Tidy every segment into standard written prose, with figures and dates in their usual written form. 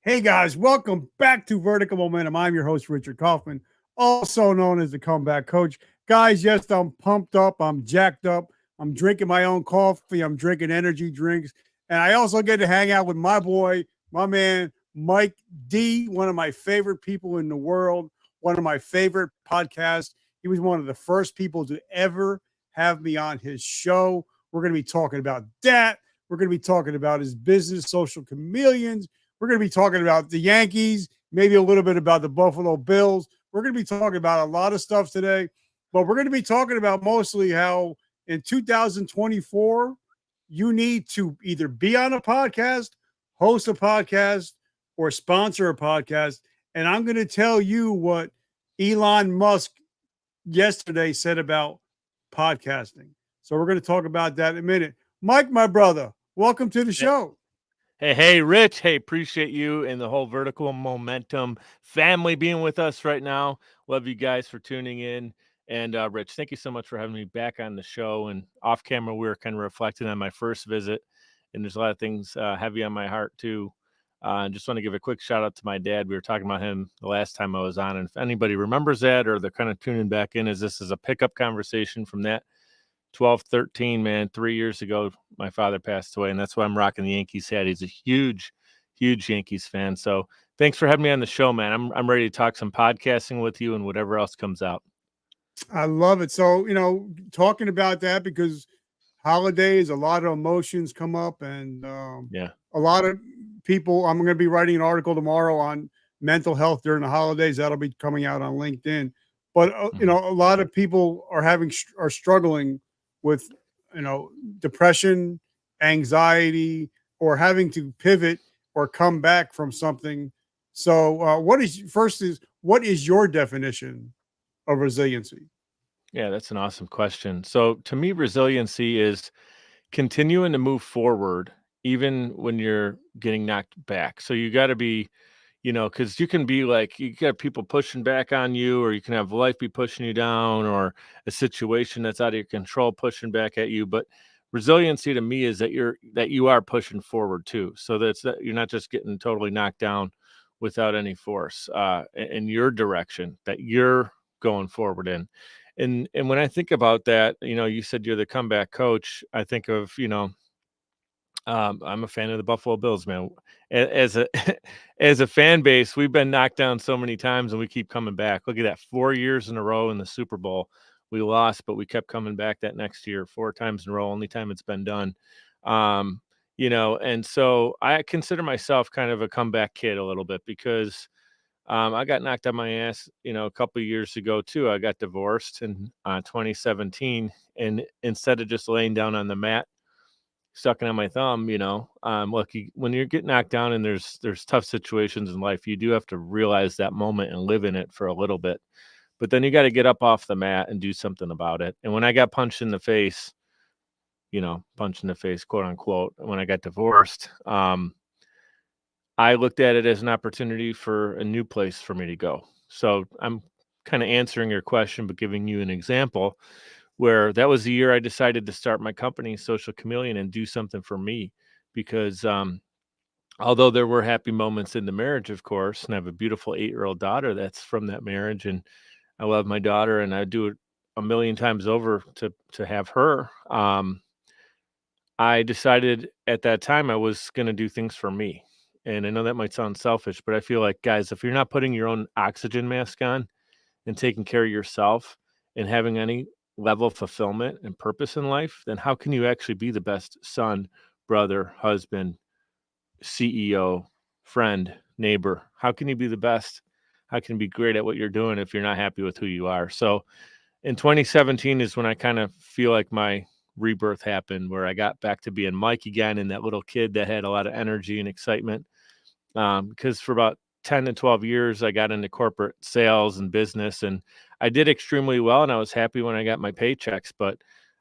Hey guys, welcome back to Vertical Momentum. I'm your host, Richard Kaufman, also known as the Comeback Coach. Guys, yes, I'm pumped up. I'm jacked up. I'm drinking my own coffee. I'm drinking energy drinks. And I also get to hang out with my boy, my man, Mike D, one of my favorite people in the world, one of my favorite podcasts. He was one of the first people to ever have me on his show. We're going to be talking about that. We're going to be talking about his business, Social Chameleons. We're going to be talking about the Yankees, maybe a little bit about the Buffalo Bills. We're going to be talking about a lot of stuff today, but we're going to be talking about mostly how in 2024, you need to either be on a podcast, host a podcast, or sponsor a podcast. And I'm going to tell you what Elon Musk yesterday said about podcasting. So we're going to talk about that in a minute. Mike, my brother, welcome to the show. Hey, Rich. Hey, appreciate you and the whole Vertical Momentum family being with us right now. Love you guys for tuning in. And Rich, thank you so much for having me back on the show. And off camera, we were kind of reflecting on my first visit, and there's a lot of things heavy on my heart too. Just want to give a quick shout out to my dad. We were talking about him the last time I was on, and if anybody remembers that or they're kind of tuning back in, as this is a pickup conversation from that 12, 13, man, 3 years ago, my father passed away, and that's why I'm rocking the Yankees hat. He's a huge, huge Yankees fan. So thanks for having me on the show, man. I'm ready to talk some podcasting with you and whatever else comes out. I love it. So, talking about that because holidays, a lot of emotions come up, and Yeah. a lot of people. I'm going to be writing an article tomorrow on mental health during the holidays. That'll be coming out on LinkedIn. But a lot of people are struggling with depression, anxiety, or having to pivot or come back from something. So, what is your definition of resiliency? Yeah, that's an awesome question. So to me, resiliency is continuing to move forward even when you're getting knocked back. So you got to be, because you can be like, you got people pushing back on you, or you can have life be pushing you down, or a situation that's out of your control pushing back at you. But resiliency to me is that you are pushing forward too. So that you're not just getting totally knocked down without any force in your direction, that you're going forward in. And when I think about that, you said you're the comeback coach. I think of, I'm a fan of the Buffalo Bills, man. As a as a fan base, we've been knocked down so many times, and we keep coming back. Look at that, 4 years in a row in the Super Bowl, we lost, but we kept coming back that next year, 4 times in a row. Only time it's been done. Um, and so I consider myself kind of a comeback kid a little bit because I got knocked on my ass, a couple of years ago too. I got divorced in 2017, and instead of just laying down on the mat, sucking on my thumb, look, when you get knocked down and there's tough situations in life, you do have to realize that moment and live in it for a little bit. But then you got to get up off the mat and do something about it. And when I got punched in the face, punched in the face, quote unquote, when I got divorced, I looked at it as an opportunity for a new place for me to go. So I'm kind of answering your question, but giving you an example where that was the year I decided to start my company, Social Chameleon, and do something for me. Because although there were happy moments in the marriage, of course, and I have a beautiful 8-year-old daughter that's from that marriage, and I love my daughter, and I do it a million times over to have her. I decided at that time I was going to do things for me. And I know that might sound selfish, but I feel like, guys, if you're not putting your own oxygen mask on and taking care of yourself and having any level of fulfillment and purpose in life, then how can you actually be the best son, brother, husband, CEO, friend, neighbor? How can you be the best? How can you be great at what you're doing if you're not happy with who you are? So in 2017 is when I kind of feel like my rebirth happened, where I got back to being Mike again and that little kid that had a lot of energy and excitement. Because for about 10 to 12 years, I got into corporate sales and business, and I did extremely well, and I was happy when I got my paychecks, but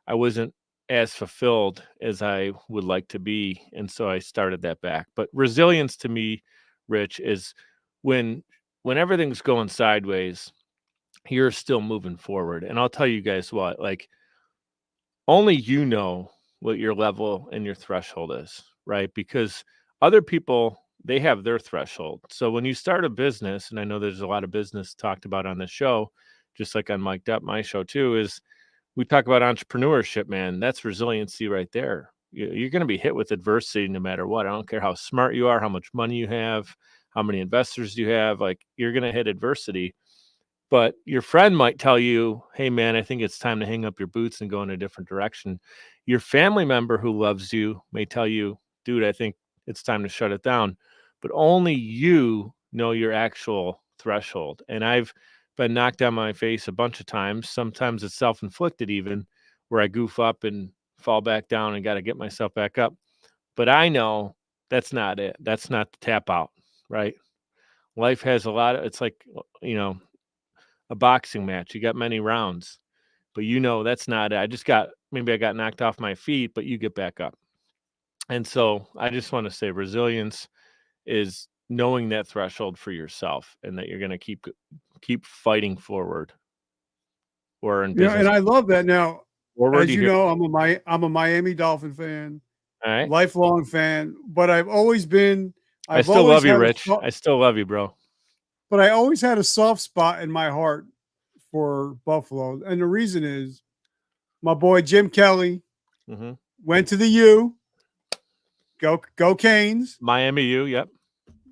I wasn't as fulfilled as I would like to be. And so I started that back. But resilience to me, Rich, is when everything's going sideways, you're still moving forward. And I'll tell you guys what, like, only what your level and your threshold is, right? Because other people they have their threshold. So when you start a business, and I know there's a lot of business talked about on this show, just like on Mic'd Up, my show too, is we talk about entrepreneurship, man. That's resiliency right there. You're going to be hit with adversity no matter what. I don't care how smart you are, how much money you have, how many investors you have. Like, you're going to hit adversity. But your friend might tell you, hey, man, I think it's time to hang up your boots and go in a different direction. Your family member who loves you may tell you, dude, I think it's time to shut it down. But only you know your actual threshold. And I've been knocked on my face a bunch of times. Sometimes it's self-inflicted even, where I goof up and fall back down and got to get myself back up. But I know that's not it. That's not the tap out, right? Life has a lot of, it's like, a boxing match. You got many rounds, but that's not it. Maybe I got knocked off my feet, but you get back up. And so I just want to say resilience is knowing that threshold for yourself, and that you're going to keep fighting forward, or in business. And I love that. Now, Forward, as you know, I'm a Miami Dolphin fan, all right. lifelong fan, but I've always been. I still love you, Rich. I still love you, bro. But I always had a soft spot in my heart for Buffalo, and the reason is my boy Jim Kelly went to the U. Go Canes. Miami U, yep.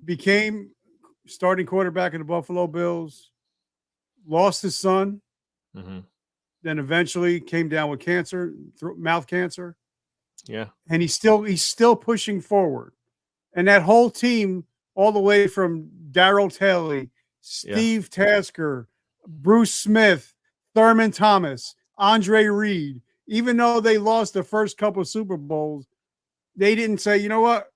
Became starting quarterback of the Buffalo Bills. Lost his son. Then eventually came down with cancer, mouth cancer. Yeah. And he's still pushing forward. And that whole team, all the way from Darryl Taylor, Steve Tasker, Bruce Smith, Thurman Thomas, Andre Reed, even though they lost the first couple of Super Bowls, they didn't say, you know what,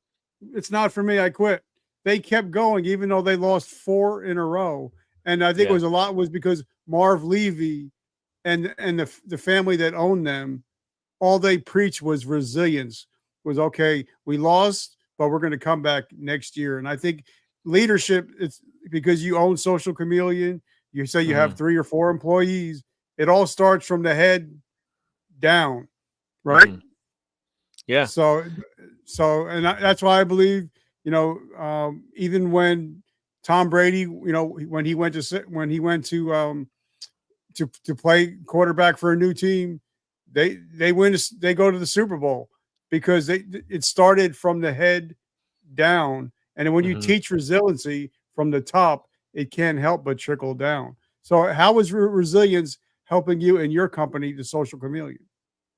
it's not for me, I quit. They kept going, even though they lost 4 in a row. And I think it was because Marv Levy and the family that owned them, all they preached was resilience. Was okay, we lost, but we're going to come back next year. And I think leadership, it's because you own Social Chameleon. You say you have 3 or 4 employees. It all starts from the head down, right? Yeah. So, and that's why I believe, even when Tom Brady, when he went to play quarterback for a new team, they go to the Super Bowl because it started from the head down. And when you teach resiliency from the top, it can't help but trickle down. So how is resilience helping you in your company, the Social Chameleon?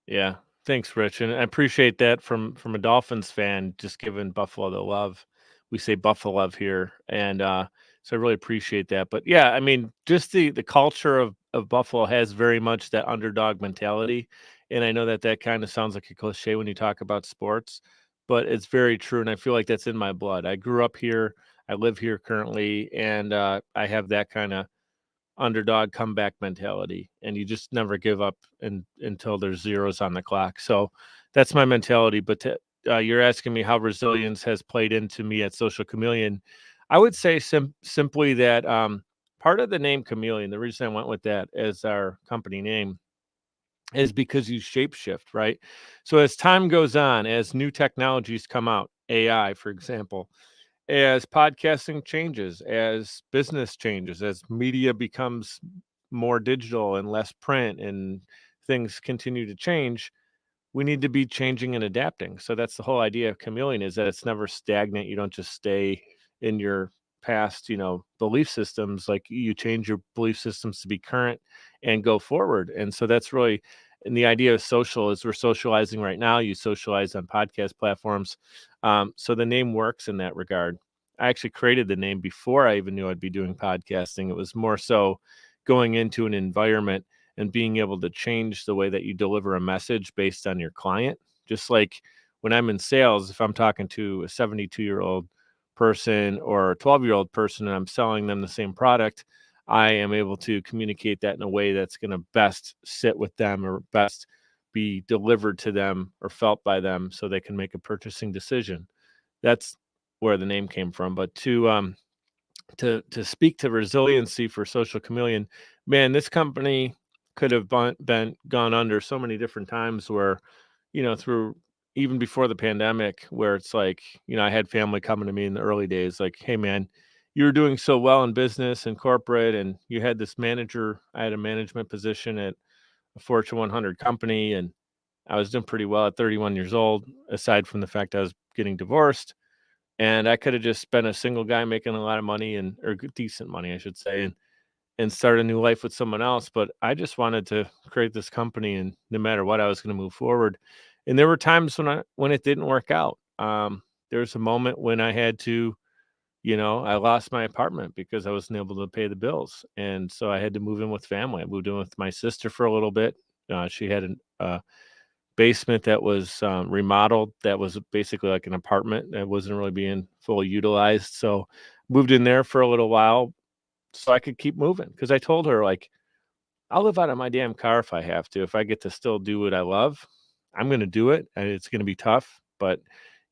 Yeah. Thanks, Rich. And I appreciate that from a Dolphins fan, just giving Buffalo the love. We say Buffalo love here. And so I really appreciate that. But yeah, I mean, just the culture of Buffalo has very much that underdog mentality. And I know that kind of sounds like a cliche when you talk about sports, but it's very true. And I feel like that's in my blood. I grew up here. I live here currently. And I have that kind of underdog comeback mentality, and you just never give up until there's zeros on the clock. So that's my mentality. But you're asking me how resilience has played into me at Social Chameleon. I would say simply that part of the name Chameleon, the reason I went with that as our company name, is because you shapeshift, right? So as time goes on, as new technologies come out, AI, for example, as podcasting changes, as business changes, as media becomes more digital and less print, and things continue to change, we need to be changing and adapting. So that's the whole idea of Chameleon, is that it's never stagnant. You don't just stay in your past, belief systems. Like, you change your belief systems to be current and go forward. And so that's really, and the idea of social is we're socializing right now. You socialize on podcast platforms. So the name works in that regard. I actually created the name before I even knew I'd be doing podcasting. It was more so going into an environment and being able to change the way that you deliver a message based on your client. Just like when I'm in sales, if I'm talking to a 72-year-old person or a 12-year-old person and I'm selling them the same product, I am able to communicate that in a way that's going to best sit with them, or best be delivered to them or felt by them, so they can make a purchasing decision. That's where the name came from. But to speak to resiliency for Social Chameleon, man, this company could have gone under so many different times, where, through even before the pandemic, where it's like, I had family coming to me in the early days, like, hey man, you were doing so well in business and corporate, and you had this manager. I had a management position at a Fortune 100 company, and I was doing pretty well at 31 years old, aside from the fact I was getting divorced. And I could have just been a single guy making a lot of money or decent money, I should say, and start a new life with someone else. But I just wanted to create this company, and no matter what, I was going to move forward. And there were times when it didn't work out. There was a moment when I had to, I lost my apartment because I wasn't able to pay the bills, and so I had to move in with family. I moved in with my sister for a little bit. She had a basement that was remodeled. That was basically like an apartment that wasn't really being fully utilized. So moved in there for a little while so I could keep moving, because I told her, like, I'll live out of my damn car if I have to. If I get to still do what I love, I'm going to do it. And it's going to be tough, but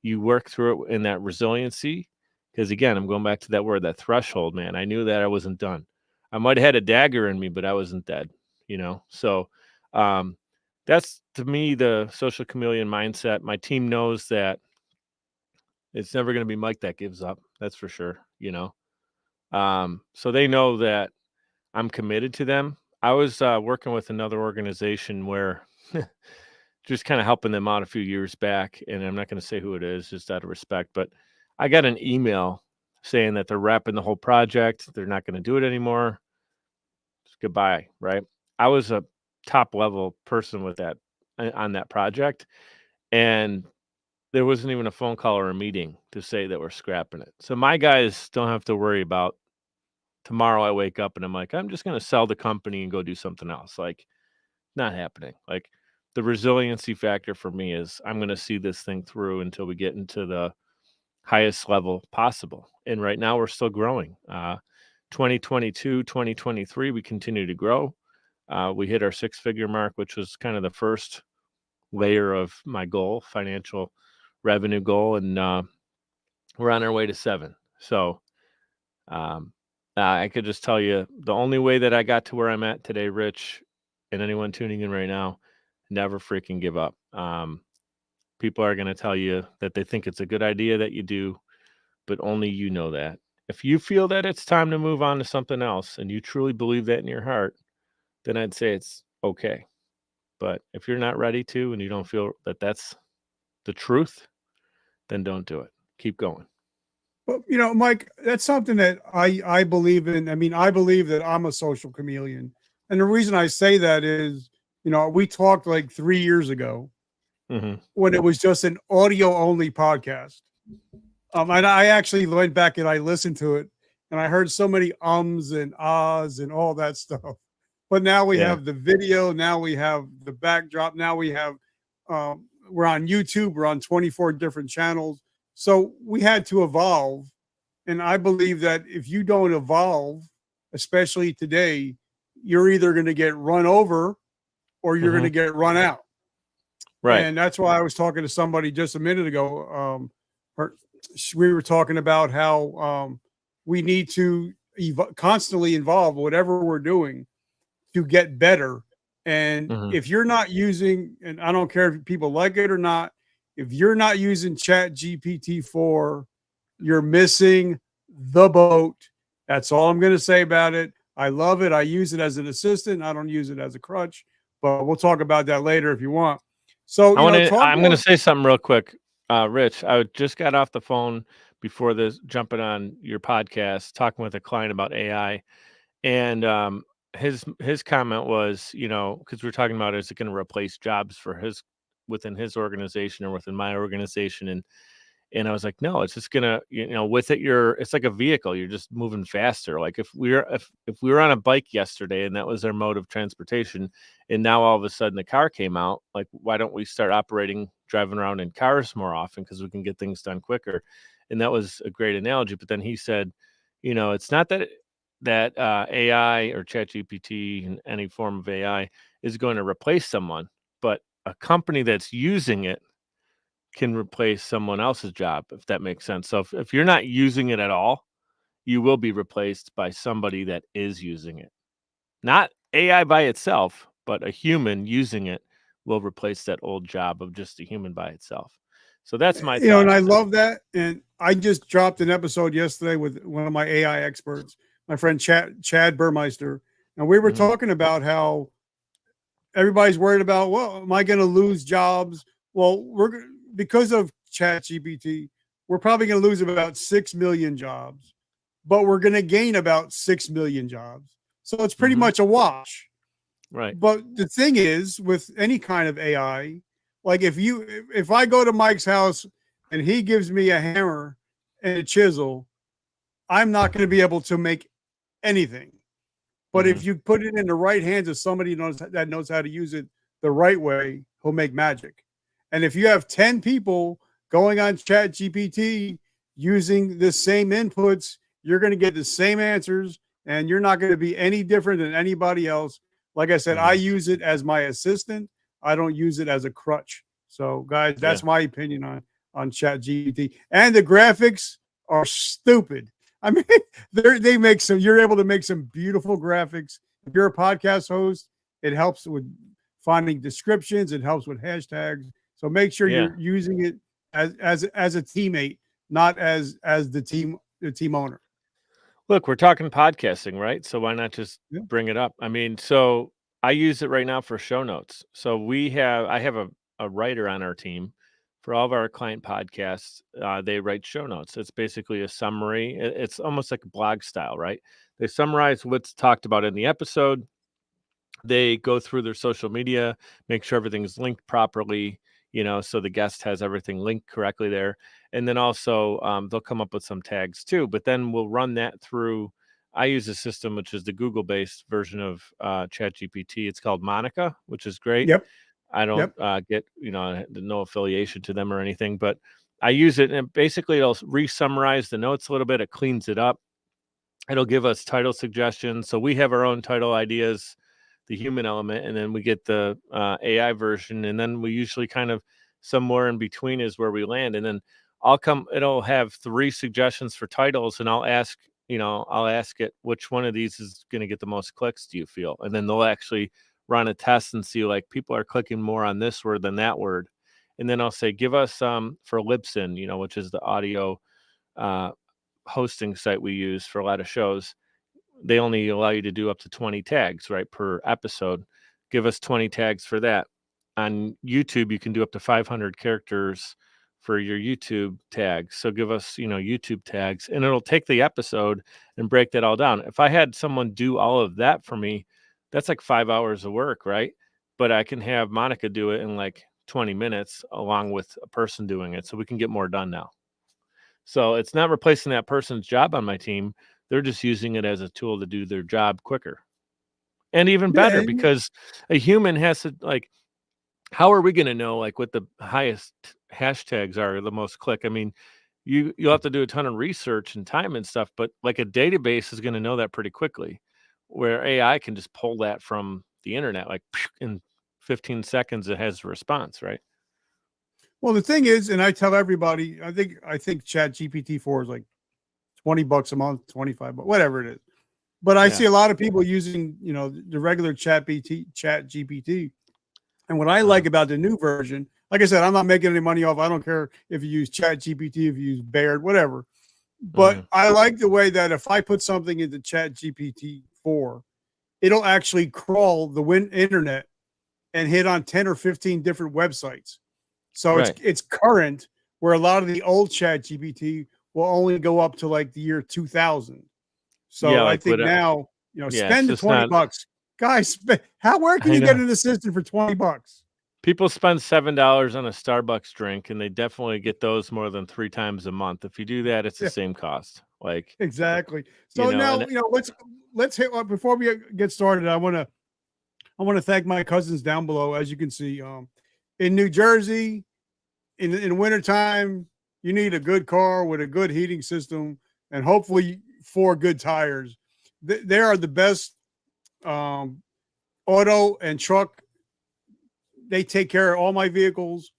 you work through it in that resiliency. Because again, I'm going back to that word, that threshold, man. I knew that I wasn't done. I might have had a dagger in me, but I wasn't dead, So that's, to me, the social chameleon mindset. My team knows that it's never going to be Mike that gives up. That's for sure. So they know that I'm committed to them. I was working with another organization where just kind of helping them out a few years back, and I'm not going to say who it is, just out of respect, but I got an email saying that they're wrapping the whole project. They're not going to do it anymore. Just goodbye, right? I was a top level person with that on that project, and there wasn't even a phone call or a meeting to say that we're scrapping it. So my guys don't have to worry about tomorrow. I wake up and I'm like, I'm just going to sell the company and go do something else. Like, not happening. Like, the resiliency factor for me is I'm going to see this thing through until we get into the highest level possible. And right now we're still growing. 2022, 2023, we continue to grow. We hit our 6-figure mark, which was kind of the first layer of my goal, financial revenue goal. And we're on our way to 7. So I could just tell you, the only way that I got to where I'm at today, Rich, and anyone tuning in right now, never freaking give up. People are going to tell you that they think it's a good idea that you do, but only you know that. If you feel that it's time to move on to something else and you truly believe that in your heart, then I'd say it's okay. But if you're not ready to, and you don't feel that that's the truth, then don't do it. Keep going. Well, Mike, that's something that I believe in. I mean, I believe that I'm a social chameleon. And the reason I say that is, we talked like 3 years ago Mm-hmm. when it was just an audio only podcast. And I actually went back and I listened to it, and I heard so many ums and ahs and all that stuff. But now we Yeah. have the video. Now we have the backdrop. Now we have, we're on YouTube. We're on 24 different channels. So we had to evolve. And I believe that if you don't evolve, especially today, you're either going to get run over or you're going to get run out. Right. And that's why I was talking to somebody just a minute ago. We were talking about how we need to constantly evolve whatever we're doing to get better. And if you're not using, and I don't care if people like it or not, if you're not using Chat GPT-4, you're missing the boat. That's all I'm going to say about it. I love it. I use it as an assistant. I don't use it as a crutch, but we'll talk about that later if you want. So I'm going to say something real quick. Rich, I just got off the phone before this, jumping on your podcast, talking with a client about AI. And his comment was, because we're talking about, is it going to replace jobs for within his organization or within my organization? And I was like, no, it's just gonna, with it, it's like a vehicle. You're just moving faster. Like if we were on a bike yesterday and that was our mode of transportation, and now all of a sudden the car came out, like, why don't we start driving around in cars more often, because we can get things done quicker? And that was a great analogy. But then he said, it's not that AI or ChatGPT and any form of AI is going to replace someone, but a company that's using it can replace someone else's job, if that makes sense. So if you're not using it at all, you will be replaced by somebody that is using it. Not AI by itself, but a human using it will replace that old job of just a human by itself. So that's my You know, and thought I on it. love that. And I just dropped an episode yesterday with one of my AI experts, my friend Chad Burmeister, and we were Mhm. talking about how everybody's worried about, well, am I going to lose jobs? Well, because of Chat GPT, we're probably going to lose about 6 million jobs, but we're going to gain about 6 million jobs. So it's pretty Mhm. much a wash. Right. But the thing is, with any kind of AI, like if I go to Mike's house and he gives me a hammer and a chisel, I'm not going to be able to make anything. But if Mhm. you put it in the right hands of somebody that knows how to use it the right way, he'll make magic. And if you have 10 people going on Chat GPT using the same inputs, you're going to get the same answers and you're not going to be any different than anybody else. Like I said, I Mhm. use it as my assistant. I don't use it as a crutch. So, guys, Yeah. that's my opinion on Chat GPT. And the graphics are stupid. I mean, they make some. You're able to make some beautiful graphics. If you're a podcast host, it helps with finding descriptions. It helps with hashtags. So make sure Yeah. you're using it as a teammate, not as the team owner. Look, we're talking podcasting, right? So why not just Yeah. bring it up? I mean, so I use it right now for show notes. So I have a writer on our team for all of our client podcasts. They write show notes. It's basically a summary. It's almost like a blog style, right? They summarize what's talked about in the episode. They go through their social media, make sure everything's linked properly, so the guest has everything linked correctly there. And then also they'll come up with some tags too, but then we'll run that through. I use a system which is the Google based version of ChatGPT. It's called Monica, which is great. Yep. I don't Yep. get, no affiliation to them or anything, but I use it and basically it'll re-summarize the notes a little bit. It cleans it up. It'll give us title suggestions. So we have our own title ideas, the human element, and then we get the AI version. And then we usually kind of somewhere in between is where we land. And then it'll have 3 suggestions for titles, and I'll ask it which one of these is going to get the most clicks, do you feel? And then they'll actually run a test and see like people are clicking more on this word than that word. And then I'll say, give us for Libsyn, which is the audio uh, hosting site we use for a lot of shows. They only allow you to do up to 20 tags, right, per episode. Give us 20 tags for that. On YouTube, you can do up to 500 characters for your YouTube tags. So give us, YouTube tags, and it'll take the episode and break that all down. If I had someone do all of that for me, that's like 5 hours of work, right? But I can have Monica do it in like 20 minutes along with a person doing it. So we can get more done now. So it's not replacing that person's job on my team. They're just using it as a tool to do their job quicker and even Yeah. better because a human has to like, how are we going to know like what the highest hashtags are, the most click? I mean, you'll have to do a ton of research and time and stuff, but like a database is going to know that pretty quickly, where AI can just pull that from the internet, like in 15 seconds, it has a response, right? Well, the thing is, and I tell everybody, I think Chat GPT 4 is like $20 a month, 25, but whatever it is. But I see Yeah. a lot of people using, the regular Chat GPT. And what I Uh, like about the new version, like I said, I'm not making any money off. I don't care if you use Chat GPT, if you use Baird, whatever. But mhm. I like the way that if I put something into Chat GPT 4, it'll actually crawl the internet and hit on 10 or 15 different websites. So it's Right. it's current, where a lot of the old Chat GPT will only go up to like the year 2000. Yeah. So I Like think what? now, Yeah. It's spend the just 20 not, bucks. Guys, where can I you get know. an assistant for 20 bucks? People spend $7 on a Starbucks drink, and they definitely get those more than 3 times a month. If you do that, it's the Yeah, same cost. Like, exactly. So now, and let's hit before we get started. I want to thank my cousins down below. As you can see, in New Jersey, in wintertime, you need a good car with a good heating system and hopefully 4 good tires. They are the best um, auto and truck. They take care of all my vehicles.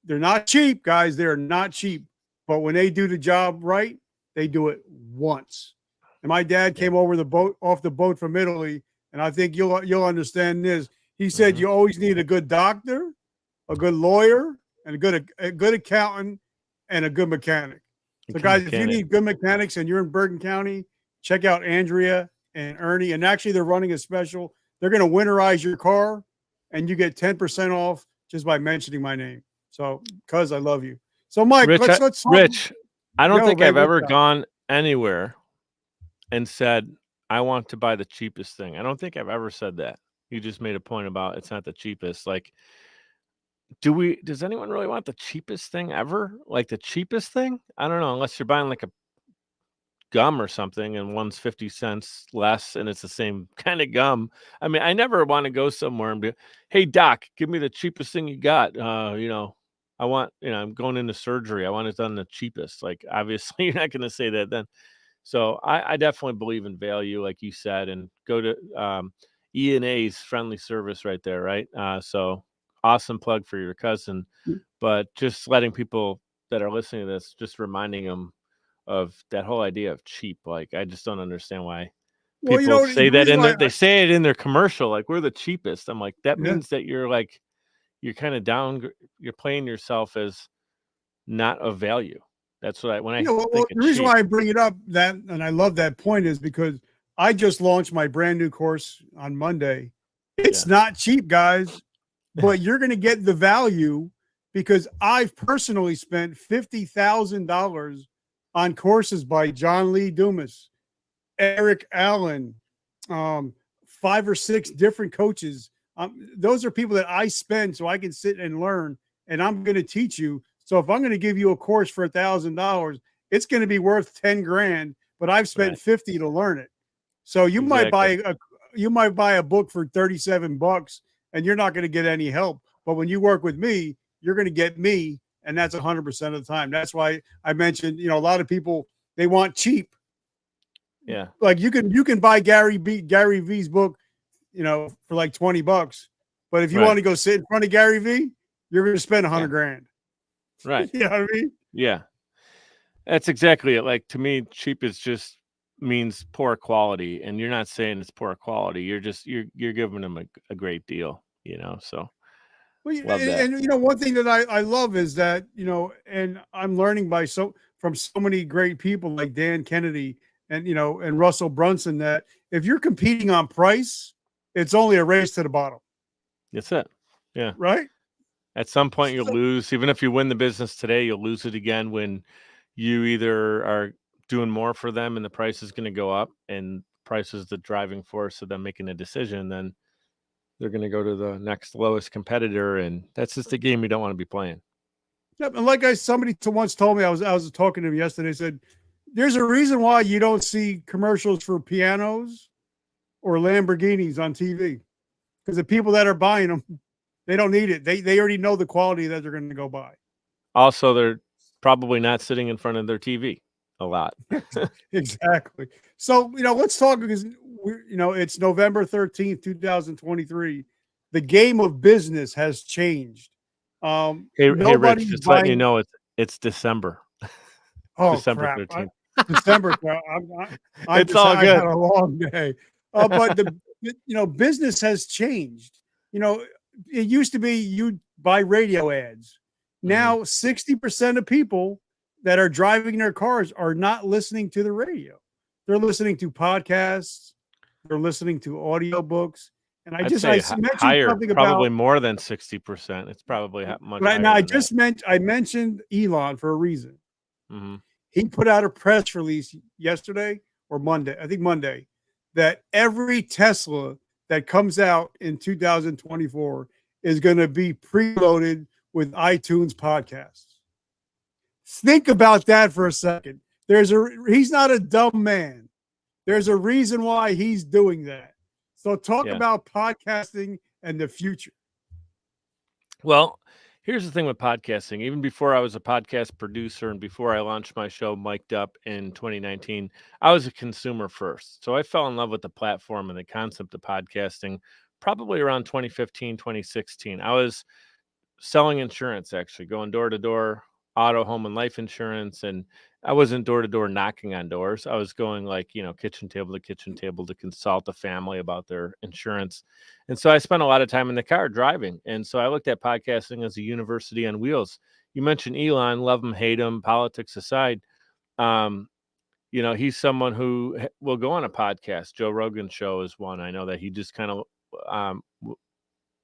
They're not cheap, guys. They're not cheap. But when they do the job right, they do it once. And my dad yeah, came over the boat off the boat from Italy, and I think you'll understand this. He said Mhm. you always need a good doctor, a good lawyer, and a good accountant, and a good mechanic. A So, good guys, if you mechanic. need good mechanics and you're in Bergen County, check out Andrea and Ernie. And actually, they're running a special. They're going to winterize your car, and you get 10% off just by mentioning my name. So, cuz I love you. So, Mike, Rich, let's talk. Rich, I don't Yo, think Ray, I've what's ever up? gone anywhere and said, I want to buy the cheapest thing. I don't think I've ever said that. You just made a point about it's not the cheapest. Like, does anyone really want the cheapest thing ever? Like the cheapest thing? I don't know, unless you're buying like a gum or something and one's 50 cents less and it's the same kind of gum. I mean, I never want to go somewhere and be, hey doc, give me the cheapest thing you got. I want, I'm going into surgery. I want it done the cheapest. Like obviously you're not going to say that then. So I definitely believe in value, like you said, and go to E&A's friendly service right there, right? So awesome plug for your cousin, but just letting people that are listening to this, just reminding them of that whole idea of cheap. Like I just don't understand why Well, people the say that reason in why, they say it in their commercial, like we're the cheapest. I'm like, that yeah, means that you're kind of you're playing yourself as not of value. That's what when I well, think of the reason cheap. why I bring it up that, and I love that point, is because I just launched my brand new course on Monday. It's Yeah. not cheap, guys, but you're going to get the value because I've personally spent $50,000 on courses by John Lee Dumas, Eric Allen, um, 5 or 6 different coaches. Those are people that I spend so I can sit and learn, and I'm going to teach you. So if I'm going to give you a course for $1,000, it's going to be worth 10 grand, but I've spent Right. 50 to learn it. So Exactly. you might buy a book for 37 bucks and you're not going to get any help. But when you work with me, you're going to get me, and that's 100% of the time. That's why I mentioned, a lot of people, they want cheap. Yeah. Like you can buy Gary V's book, for like 20 bucks. But if you Right. want to go sit in front of Gary V, you're going to spend 100 Yeah. grand. Right. You know what I mean? Yeah. That's exactly it. Like to me, cheap is just means poor quality, and you're not saying it's poor quality. You're giving them a great deal, So Well, love that. one thing that I love is that, and I'm learning from so many great people like Dan Kennedy and Russell Brunson, that if you're competing on price, it's only a race to the bottom, That's it. Yeah. right? At some point, you'll So, lose. Even if you win the business today, you'll lose it again when you either are doing more for them and the price is going to go up, and price is the driving force of them making a decision. Then they're going to go to the next lowest competitor, and that's just a game you don't want to be playing. yeah, and like somebody once told me, I was talking to him yesterday, said, there's a reason why you don't see commercials for pianos or Lamborghinis on TV, because the people that are buying them, they don't need it. They already know the quality that they're going to go buy. Also, they're probably not sitting in front of their TV a lot. Exactly. So, let's talk, because it's November 13th, 2023. The game of business has changed. Hey, Rich, Nobody's just letting you buying. know it's December, Oh December crap! 13th. December. I'm It's just all I had good. a long day. But business has changed. You know, it used to be you'd buy radio ads. Mhm. Now 60% of people that are driving their cars are not listening to the radio. They're listening to podcasts. They're listening to audiobooks. And I'd I say mentioned higher, something probably about. more than 60%. It's probably much But now higher than that. I mentioned Elon for a reason. Mhm. He put out a press release yesterday or Monday, I think Monday, that every Tesla that comes out in 2024 is going to be preloaded with iTunes podcasts. Think about that for a second. He's not a dumb man. There's a reason why he's doing that. So talk Yeah. about podcasting and the future. Well, here's the thing with podcasting. Even before I was a podcast producer and before I launched my show Mic'd Up in 2019, I was a consumer first. So I fell in love with the platform and the concept of podcasting probably around 2015, 2016. I was selling insurance, actually going door to door, auto, home, and life insurance, and I wasn't door to door knocking on doors. I was going like, kitchen table to consult a family about their insurance. And so I spent a lot of time in the car driving. And so I looked at podcasting as a university on wheels. You mentioned Elon, love him, hate him, politics aside. Um, he's someone who will go on a podcast. Joe Rogan's show is one. I know that he just kind of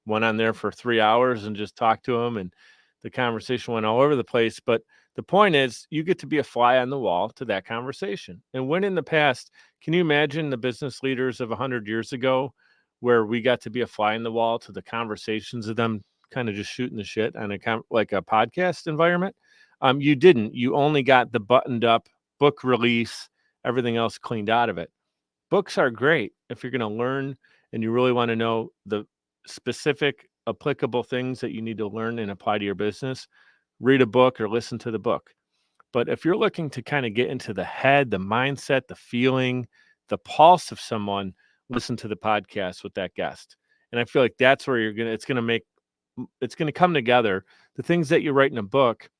went on there for 3 hours and just talked to him, and the conversation went all over the place. But the point is, you get to be a fly on the wall to that conversation. And when in the past, can you imagine the business leaders of 100 years ago where we got to be a fly in the wall to the conversations of them kind of just shooting the shit on like a podcast environment? You didn't. You only got the buttoned up book release, everything else cleaned out of it. Books are great if you're going to learn and you really want to know the specific applicable things that you need to learn and apply to your business. Read a book or listen to the book. But if you're looking to kind of get into the head, the mindset, the feeling, the pulse of someone, listen to the podcast with that guest. And I feel like that's where it's going to come together. The things that you write in a book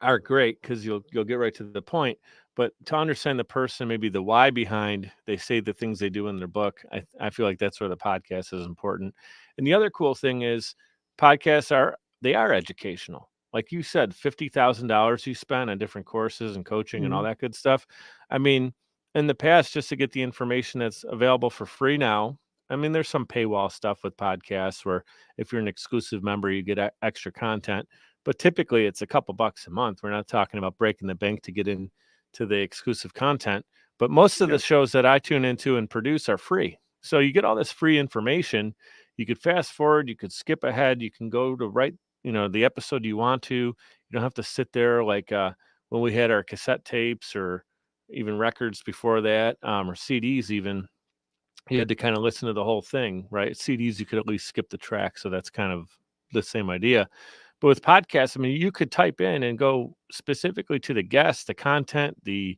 are great because you'll get right to the point. But to understand the person, maybe the why behind they say the things they do in their book, I feel like that's where the podcast is important. And the other cool thing is podcasts are educational. Like you said, $50,000 you spend on different courses and coaching and all that good stuff. I mean, in the past, just to get the information that's available for free now, I mean, there's some paywall stuff with podcasts where if you're an exclusive member, you get extra content. But typically it's a couple bucks a month. We're not talking about breaking the bank to get in to the exclusive content, but most of the shows that I tune into and produce are free. So you get all this free information. You could fast forward, you could skip ahead, you can go to the episode you want to. You don't have to sit there like when we had our cassette tapes or even records before that, or CDs even. You had to kind of listen to the whole thing, right? CDs, you could at least skip the track. So that's kind of the same idea. But with podcasts, I mean, you could type in and go specifically to the guest, the content, the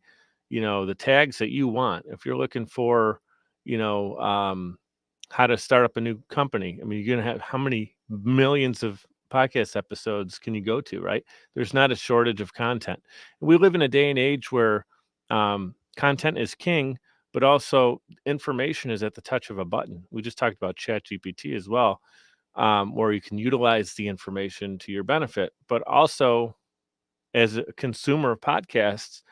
tags that you want. If you're looking for, how to start up a new company, I mean, you're going to have how many millions of podcast episodes can you go to, right? There's not a shortage of content. We live in a day and age where content is king, but also information is at the touch of a button. We just talked about ChatGPT as well. Where you can utilize the information to your benefit, but also as a consumer of podcasts,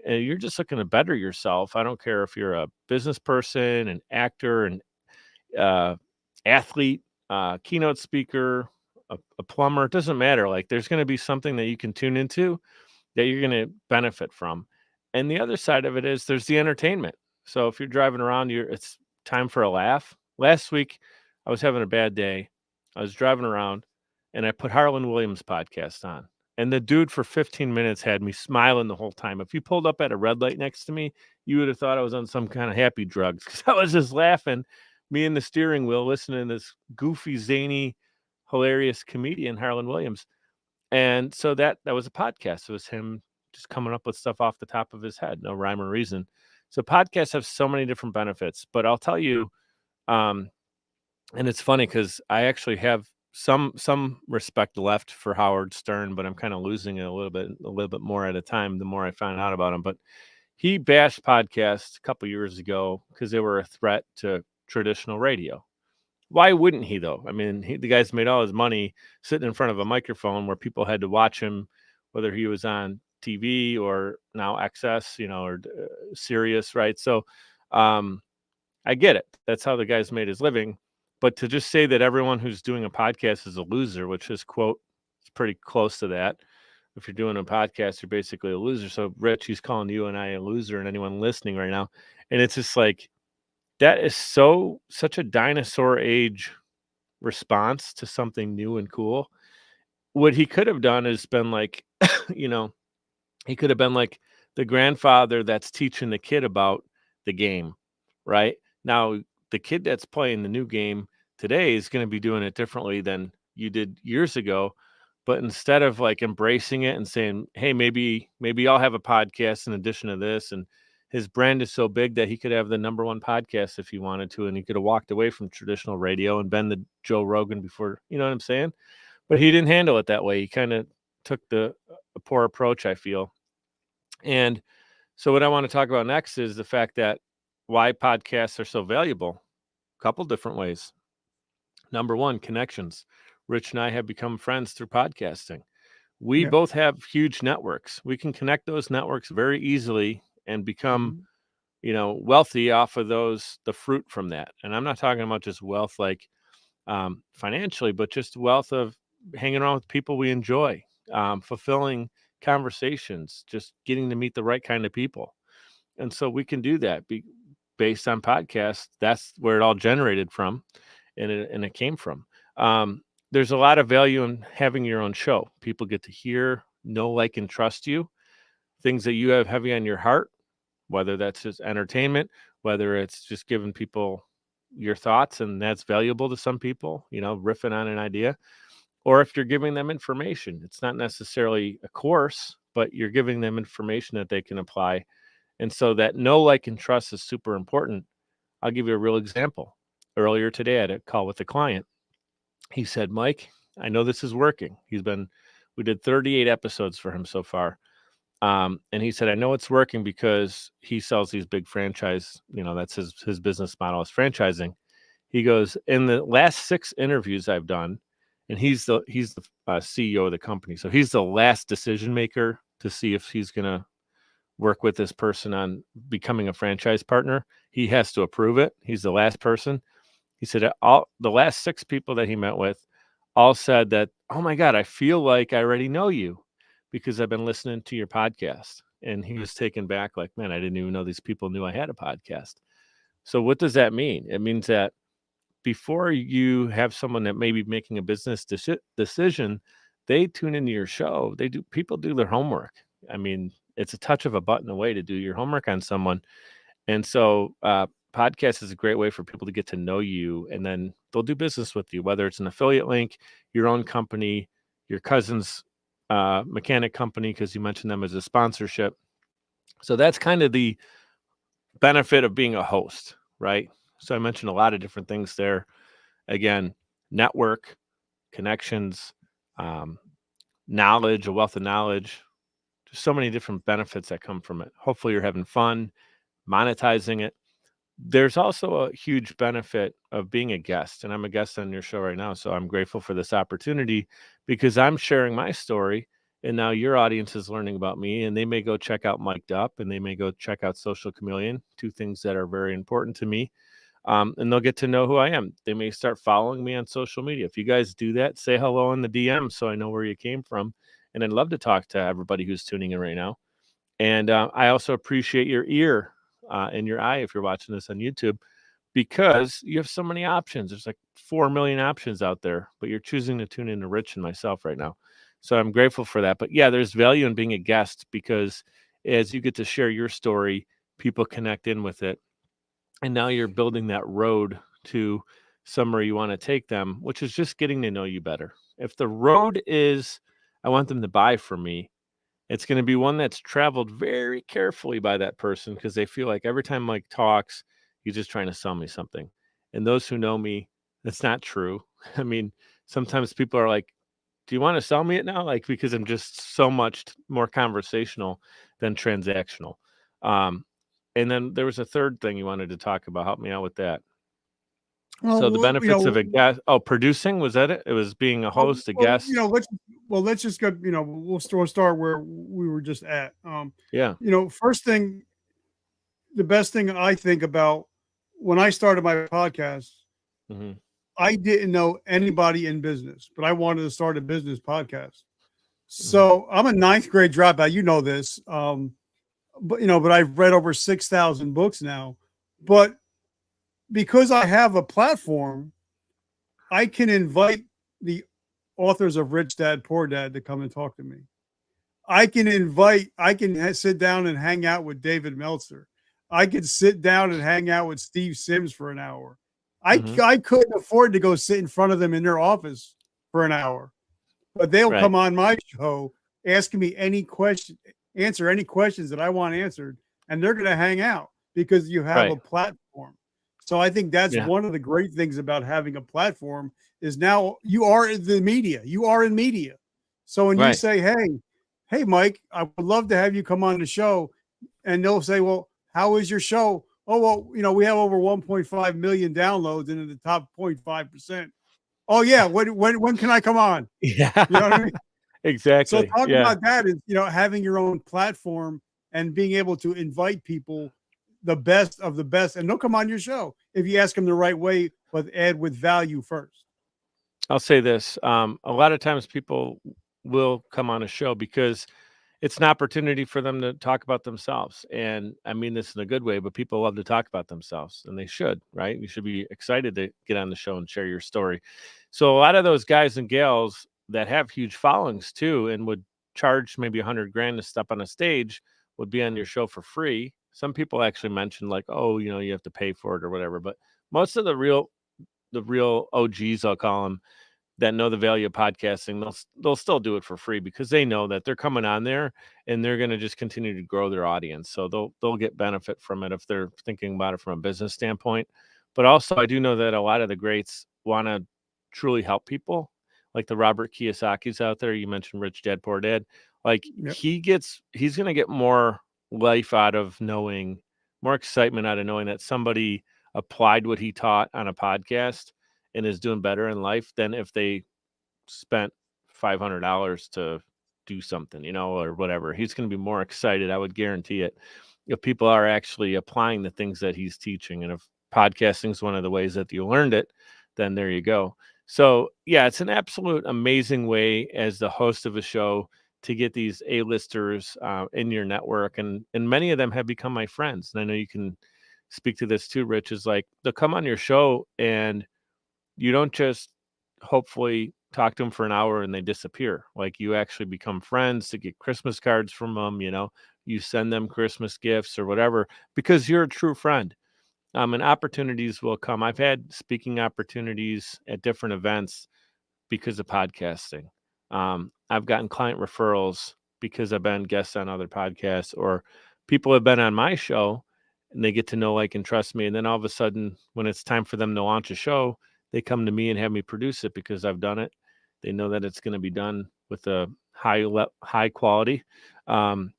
you're just looking to better yourself. I don't care if you're a business person, an actor, an athlete, keynote speaker, a plumber. It doesn't matter. Like there's going to be something that you can tune into that you're going to benefit from. And the other side of it is there's the entertainment. So if you're driving around, it's time for a laugh. Last week, I was having a bad day. I was driving around and I put Harlan Williams' podcast on. And the dude for 15 minutes had me smiling the whole time. If you pulled up at a red light next to me, you would have thought I was on some kind of happy drugs because I was just laughing, me in the steering wheel, listening to this goofy, zany, hilarious comedian, Harlan Williams. And so that was a podcast. It was him just coming up with stuff off the top of his head, no rhyme or reason. So podcasts have so many different benefits. But I'll tell you, and it's funny because I actually have some respect left for Howard Stern, but I'm kind of losing it a little bit more at a time the more I find out about him. But he bashed podcasts a couple years ago because they were a threat to traditional radio. Why wouldn't he, though? I mean, the guy's made all his money sitting in front of a microphone where people had to watch him, whether he was on TV or now XS, or Sirius, right? So I get it. That's how the guy's made his living. But to just say that everyone who's doing a podcast is a loser, which his quote is pretty close to that. If you're doing a podcast, you're basically a loser. So Rich, he's calling you and I a loser and anyone listening right now. And it's just like, that is such a dinosaur age response to something new and cool. What he could have done is been like, he could have been like the grandfather that's teaching the kid about the game, right? Now, the kid that's playing the new game today is going to be doing it differently than you did years ago. But instead of like embracing it and saying, hey, maybe I'll have a podcast in addition to this. And his brand is so big that he could have the #1 podcast if he wanted to. And he could have walked away from traditional radio and been the Joe Rogan before, you know what I'm saying? But he didn't handle it that way. He kind of took a poor approach, I feel. And so what I want to talk about next is the fact that why podcasts are so valuable. A couple different ways. Number one, connections. Rich and I have become friends through podcasting. We Yeah. both have huge networks. We can connect those networks very easily and become, wealthy off of the fruit from that. And I'm not talking about just wealth like financially, but just wealth of hanging around with people we enjoy, fulfilling conversations, just getting to meet the right kind of people. And so we can do that based on podcasts. That's where it all generated from, and it came from. There's a lot of value in having your own show. People get to hear, know, like, and trust you. Things that you have heavy on your heart, whether that's just entertainment, whether it's just giving people your thoughts, and that's valuable to some people, riffing on an idea, or if you're giving them information. It's not necessarily a course, but you're giving them information that they can apply. And so that know, like, and trust is super important. I'll give you a real example. Earlier today, I had a call with a client. He said, Mike, I know this is working. We did 38 episodes for him so far. And he said, I know it's working because he sells these big franchise, that's his business model is franchising. He goes, in the last 6 interviews I've done, and he's the CEO of the company. So he's the last decision maker to see if he's going to work with this person on becoming a franchise partner. He has to approve it. He's the last person. He said all the last 6 people that he met with all said that, oh my God, I feel like I already know you because I've been listening to your podcast. And he was taken back like, man, I didn't even know these people knew I had a podcast. So what does that mean? It means that before you have someone that may be making a business decision, they tune into your show. People do their homework. I mean, it's a touch of a button away to do your homework on someone. And so podcast is a great way for people to get to know you, and then they'll do business with you, whether it's an affiliate link, your own company, your cousin's mechanic company, because you mentioned them as a sponsorship. So that's kind of the benefit of being a host, right? So I mentioned a lot of different things there. Again, network, connections, knowledge, a wealth of knowledge, just so many different benefits that come from it. Hopefully you're having fun monetizing it. There's also a huge benefit of being a guest, and I'm a guest on your show right now. So I'm grateful for this opportunity because I'm sharing my story, and now your audience is learning about me, and they may go check out Mic'd Up, and they may go check out Social Chameleon, 2 things that are very important to me. And they'll get to know who I am. They may start following me on social media. If you guys do that, say hello in the DM so I know where you came from. And I'd love to talk to everybody who's tuning in right now. And I also appreciate your ear and your eye if you're watching this on YouTube, because you have so many options. There's like 4 million options out there, but you're choosing to tune into Rich and myself right now. So I'm grateful for that. But yeah, there's value in being a guest because as you get to share your story, people connect in with it. And now you're building that road to somewhere you want to take them, which is just getting to know you better. If the road is, I want them to buy from me, it's going to be one that's traveled very carefully by that person because they feel like every time Mike talks, he's just trying to sell me something. And those who know me, that's not true. I mean, sometimes people are like, do you want to sell me it now? Like, because I'm just so much more conversational than transactional. And then there was a third thing you wanted to talk about. Help me out with that. So the benefits of a guest. Oh, producing, was that it? It was being a host, a guest. Let's just go. We'll start where we were just at. Yeah. First thing, the best thing I think about when I started my podcast, I didn't know anybody in business, but I wanted to start a business podcast. So I'm a 9th grade dropout. You know this. But I've read over 6,000 books now. But because I have a platform, I can invite the authors of Rich Dad, Poor Dad to come and talk to me. I can sit down and hang out with David Meltzer. I could sit down and hang out with Steve Sims for an hour. I couldn't afford to go sit in front of them in their office for an hour, but they'll come on my show asking me answer any questions that I want answered, and they're going to hang out because you have a platform. So I think that's one of the great things about having a platform is now you are in the media. You are in media. So when you say, hey, hey, Mike, I would love to have you come on the show. And they'll say, well, how is your show? Oh, well, we have over 1.5 million downloads and in the top 0.5%. Oh, yeah. When can I come on? Yeah, You know what I mean? So exactly. talk Yeah. about that is, having your own platform and being able to invite people, the best of the best, and they'll come on your show if you ask them the right way, but add with value first. I'll say this. A lot of times people will come on a show because it's an opportunity for them to talk about themselves. And I mean this in a good way, but people love to talk about themselves and they should, right? You should be excited to get on the show and share your story. So a lot of those guys and gals that have huge followings too and would charge maybe 100 grand to step on a stage would be on your show for free. Some people actually mention like, oh, you have to pay for it or whatever. But most of the real OGs, I'll call them, that know the value of podcasting, they'll still do it for free because they know that they're coming on there and they're going to just continue to grow their audience. So they'll get benefit from it if they're thinking about it from a business standpoint. But also, I do know that a lot of the greats want to truly help people, like the Robert Kiyosaki's out there. You mentioned Rich Dad Poor Dad. Like Yep. he's going to get more life out of knowing, more excitement out of knowing that somebody applied what he taught on a podcast and is doing better in life than if they spent $500 to do something, or whatever. He's going to be more excited. I would guarantee it. If people are actually applying the things that he's teaching, and if podcasting is one of the ways that you learned it, then there you go. So yeah, it's an absolute amazing way as the host of a show to get these A-listers in your network, and many of them have become my friends. And I know you can speak to this too, Rich. Is like they'll come on your show and you don't just hopefully talk to them for an hour and they disappear. Like you actually become friends to get Christmas cards from them, you send them Christmas gifts or whatever because you're a true friend. And opportunities will come. I've had speaking opportunities at different events because of podcasting. I've gotten client referrals because I've been guests on other podcasts, or people have been on my show and they get to know, like, and trust me. And then all of a sudden, when it's time for them to launch a show, they come to me and have me produce it because I've done it. They know that it's going to be done with a high quality and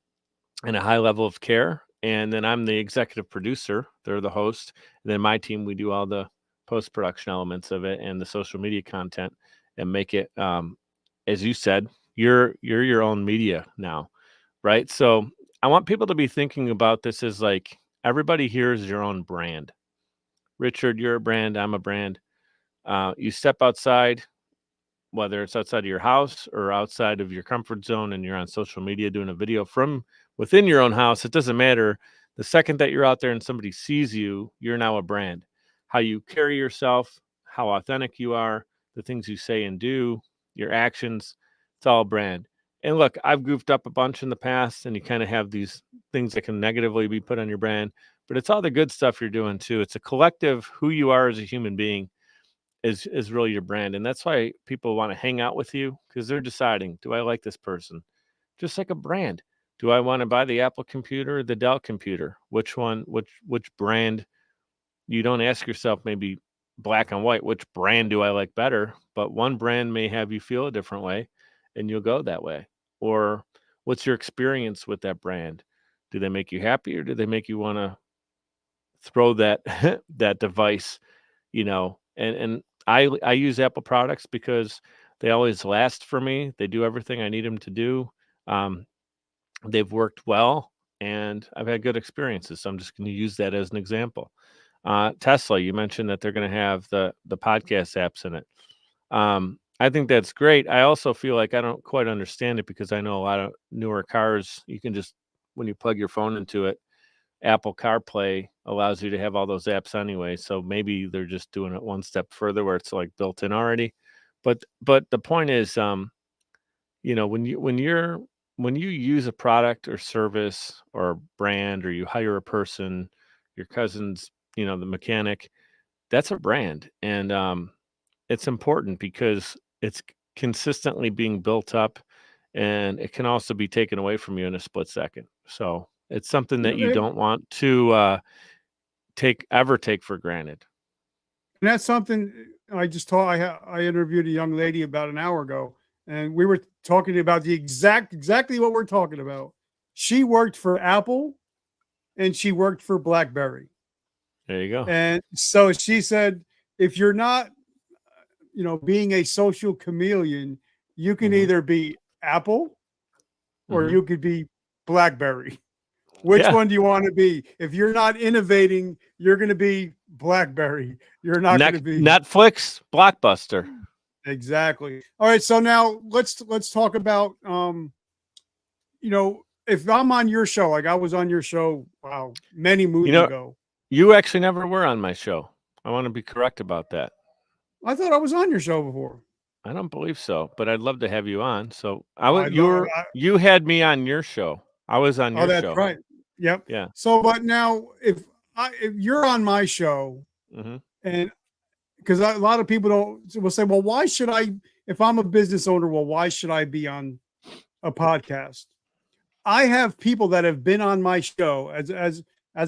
a high level of care. And then I'm the executive producer. They're the host. And then my team, we do all the post production elements of it and the social media content and make it, as you said, you're your own media now, right? So I want people to be thinking about this as like everybody here is your own brand. Richard, you're a brand. I'm a brand. You step outside, whether it's outside of your house or outside of your comfort zone, and you're on social media doing a video from within your own house, it doesn't matter. The second that you're out there and somebody sees you, you're now a brand. How you carry yourself, how authentic you are, the things you say and do, your actions, it's all brand. And look, I've goofed up a bunch in the past, and you kind of have these things that can negatively be put on your brand, but it's all the good stuff you're doing too. It's a collective who you are as a human being is really your brand. And that's why people want to hang out with you because they're deciding, do I like this person? Just like a brand. Do I want to buy the Apple computer or the Dell computer? Which one, which brand? You don't ask yourself maybe black and white, which brand do I like better? But one brand may have you feel a different way and you'll go that way. Or what's your experience with that brand? Do they make you happy or do they make you want to throw that that device, and I use Apple products because they always last for me. They do everything I need them to do. Um, they've worked well, and I've had good experiences. So I'm just going to use that as an example. Tesla, you mentioned that they're going to have the podcast apps in it. I think that's great. I also feel like I don't quite understand it because I know a lot of newer cars, you can just, when you plug your phone into it, Apple CarPlay allows you to have all those apps anyway. So maybe they're just doing it one step further where it's like built in already. But the point is, when you use a product or service or a brand, or you hire a person, your cousin's, the mechanic, that's a brand. And it's important because it's consistently being built up, and it can also be taken away from you in a split second. So it's something that you And don't want to take for granted. that's something I just told. I interviewed a young lady about an hour ago, and we were talking about exactly what we're talking about. She worked for Apple and she worked for BlackBerry. There you go. And so she said, if you're not, being a social chameleon, you can Mhm. either be Apple or Mhm. you could be BlackBerry. Which Yeah. one do you want to be? If you're not innovating, you're going to be BlackBerry. You're not going to be Netflix, Blockbuster. exactly. All right, so now let's talk about if I'm on your show, like I was on your show, wow, many You moons know, ago. you actually never were on my show. I want to be correct about that. I thought I was on your show before. I don't believe so, but I'd love to have you on. So I love. you had me on your show. I was on Oh, your that's show. right. Yep. Yeah. So, but now if you're on my show, Mhm. and because a lot of people will say, well, why should I? If I'm a business owner, well, why should I be on a podcast? I have people that have been on my show as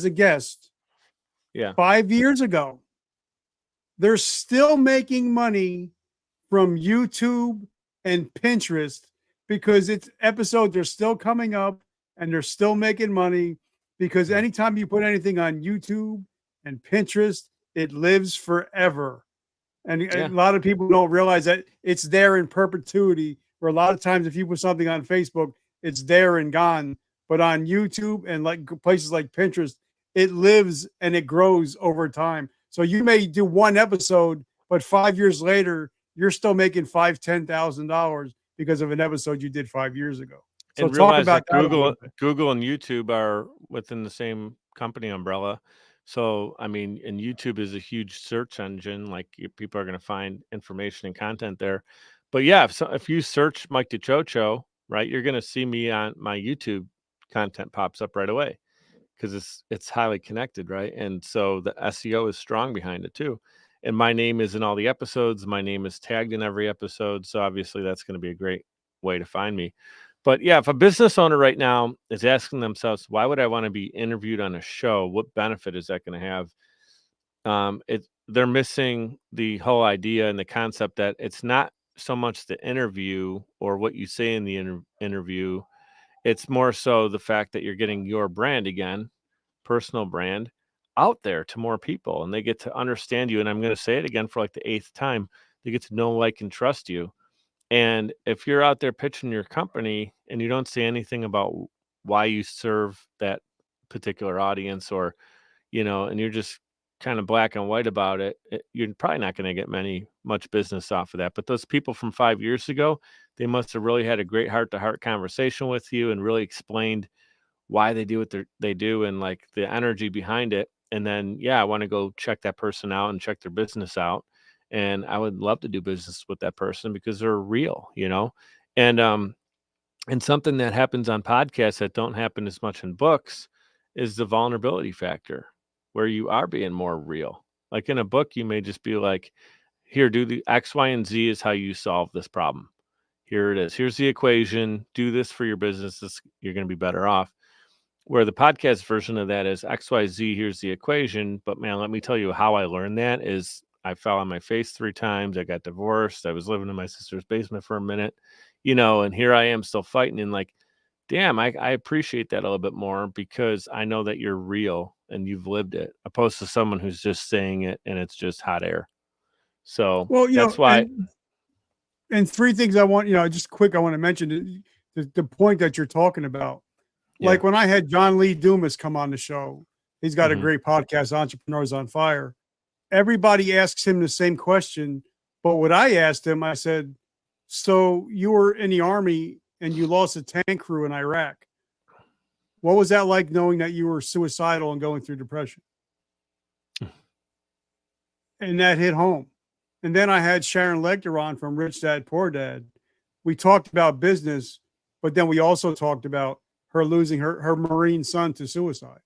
a guest Yeah. 5 years ago. They're still making money from YouTube and Pinterest because it's episodes are still coming up and they're still making money because Yeah. anytime you put anything on YouTube and Pinterest, it lives forever. And a Yeah. lot of people don't realize that it's there in perpetuity. Where a lot of times, if you put something on Facebook, it's there and gone. But on YouTube and like places like Pinterest, it lives and it grows over time. So you may do one episode, but 5 years later, you're still making $10,000 because of an episode you did 5 years ago. So And talk realize about that that a little bit. Google and YouTube are within the same company umbrella. So, I mean, and YouTube is a huge search engine. Like people are going to find information and content there. But yeah, if you search Mike DiCioccio, right, you're going to see me on my YouTube content pops up right away because it's highly connected, right? And so the SEO is strong behind it too. And my name is in all the episodes. My name is tagged in every episode. So obviously that's going to be a great way to find me. But yeah, if a business owner right now is asking themselves, why would I want to be interviewed on a show? What benefit is that going to have? They're missing the whole idea and the concept that it's not so much the interview or what you say in the interview. It's more so the fact that you're getting your brand again, personal brand, out there to more people, and they get to understand you. And I'm going to say it again for like the eighth time: they get to know, like, and trust you. And if you're out there pitching your company and you don't say anything about why you serve that particular audience, or, and you're just kind of black and white about it, you're probably not going to get much business off of that. But those people from 5 years ago, they must have really had a great heart to heart conversation with you and really explained why they do what they do and like the energy behind it. And then, yeah, I want to go check that person out and check their business out. And I would love to do business with that person because they're real. And and something that happens on podcasts that don't happen as much in books is the vulnerability factor, where you are being more real. Like in a book, you may just be like, here, do the X, Y, and Z is how you solve this problem. Here it is. Here's the equation. Do this for your business. You're going to be better off. Where the podcast version of that is XYZ, here's the equation. But man, let me tell you how I learned that is I fell on my face 3 times. I got divorced. I was living in my sister's basement for a minute, and here I am still fighting. And like, damn, I appreciate that a little bit more because I know that you're real and you've lived it, opposed to someone who's just saying it and it's just hot air. So Well, that's why, and three things I want, just quick, I want to mention the point that you're talking about. yeah. Like when I had John Lee Dumas come on the show, he's got a Hmm. great podcast, Entrepreneurs on Fire. Everybody asks him the same question. But what I asked him, I said, so you were in the army and you lost a tank crew in Iraq. What was that like knowing that you were suicidal and going through depression? And that hit home. And then I had Sharon Lecter on from Rich Dad Poor Dad. We talked about business, but then we also talked about her losing her Marine son to suicide.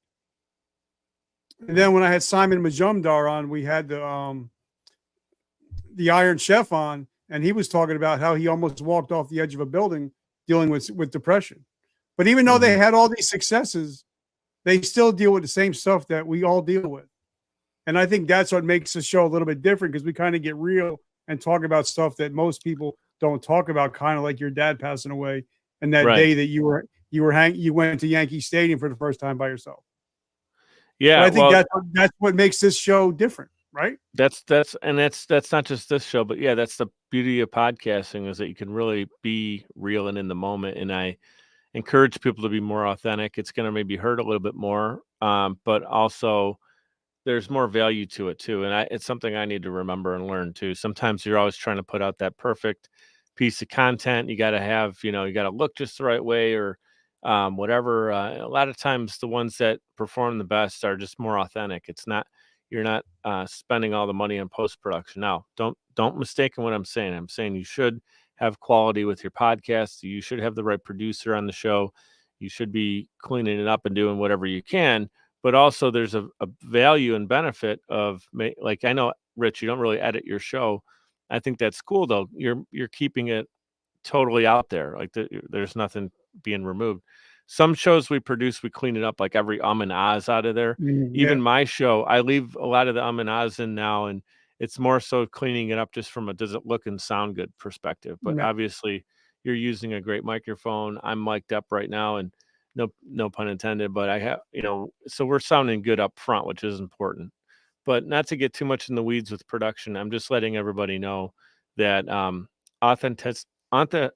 And then when I had Simon Majumdar on, we had the Iron Chef on, and he was talking about how he almost walked off the edge of a building dealing with depression. But even though Hmm. they had all these successes, they still deal with the same stuff that we all deal with. And I think that's what makes the show a little bit different because we kind of get real and talk about stuff that most people don't talk about, kind of like your dad passing away and that Right. day that you went to Yankee Stadium for the first time by yourself. But Yeah. I think Well, that's what makes this show different, right? that's not just this show, but yeah, that's the beauty of podcasting is that you can really be real and in the moment. And I encourage people to be more authentic. It's going to maybe hurt a little bit more, but also there's more value to it too. And it's something I need to remember and learn too. Sometimes you're always trying to put out that perfect piece of content. You got to have, you got to look just the right way or whatever. A lot of times the ones that perform the best are just more authentic. You're not spending all the money on post production. Now, don't mistake what I'm saying. I'm saying you should have quality with your podcast. You should have the right producer on the show. You should be cleaning it up and doing whatever you can. But also, there's a value and benefit of like I know, Rich, you don't really edit your show. I think that's cool though. You're keeping it totally out there. Like there's nothing being removed. Some shows we produce, we clean it up like every and ahs out of there. Yeah. Even my show, I leave a lot of the and ahs in now, and it's more so cleaning it up just from a does it look and sound good perspective. But Yeah. obviously, you're using a great microphone. I'm mic'd up right now, and no pun intended. But I have so we're sounding good up front, which is important. But not to get too much in the weeds with production, I'm just letting everybody know that authentic let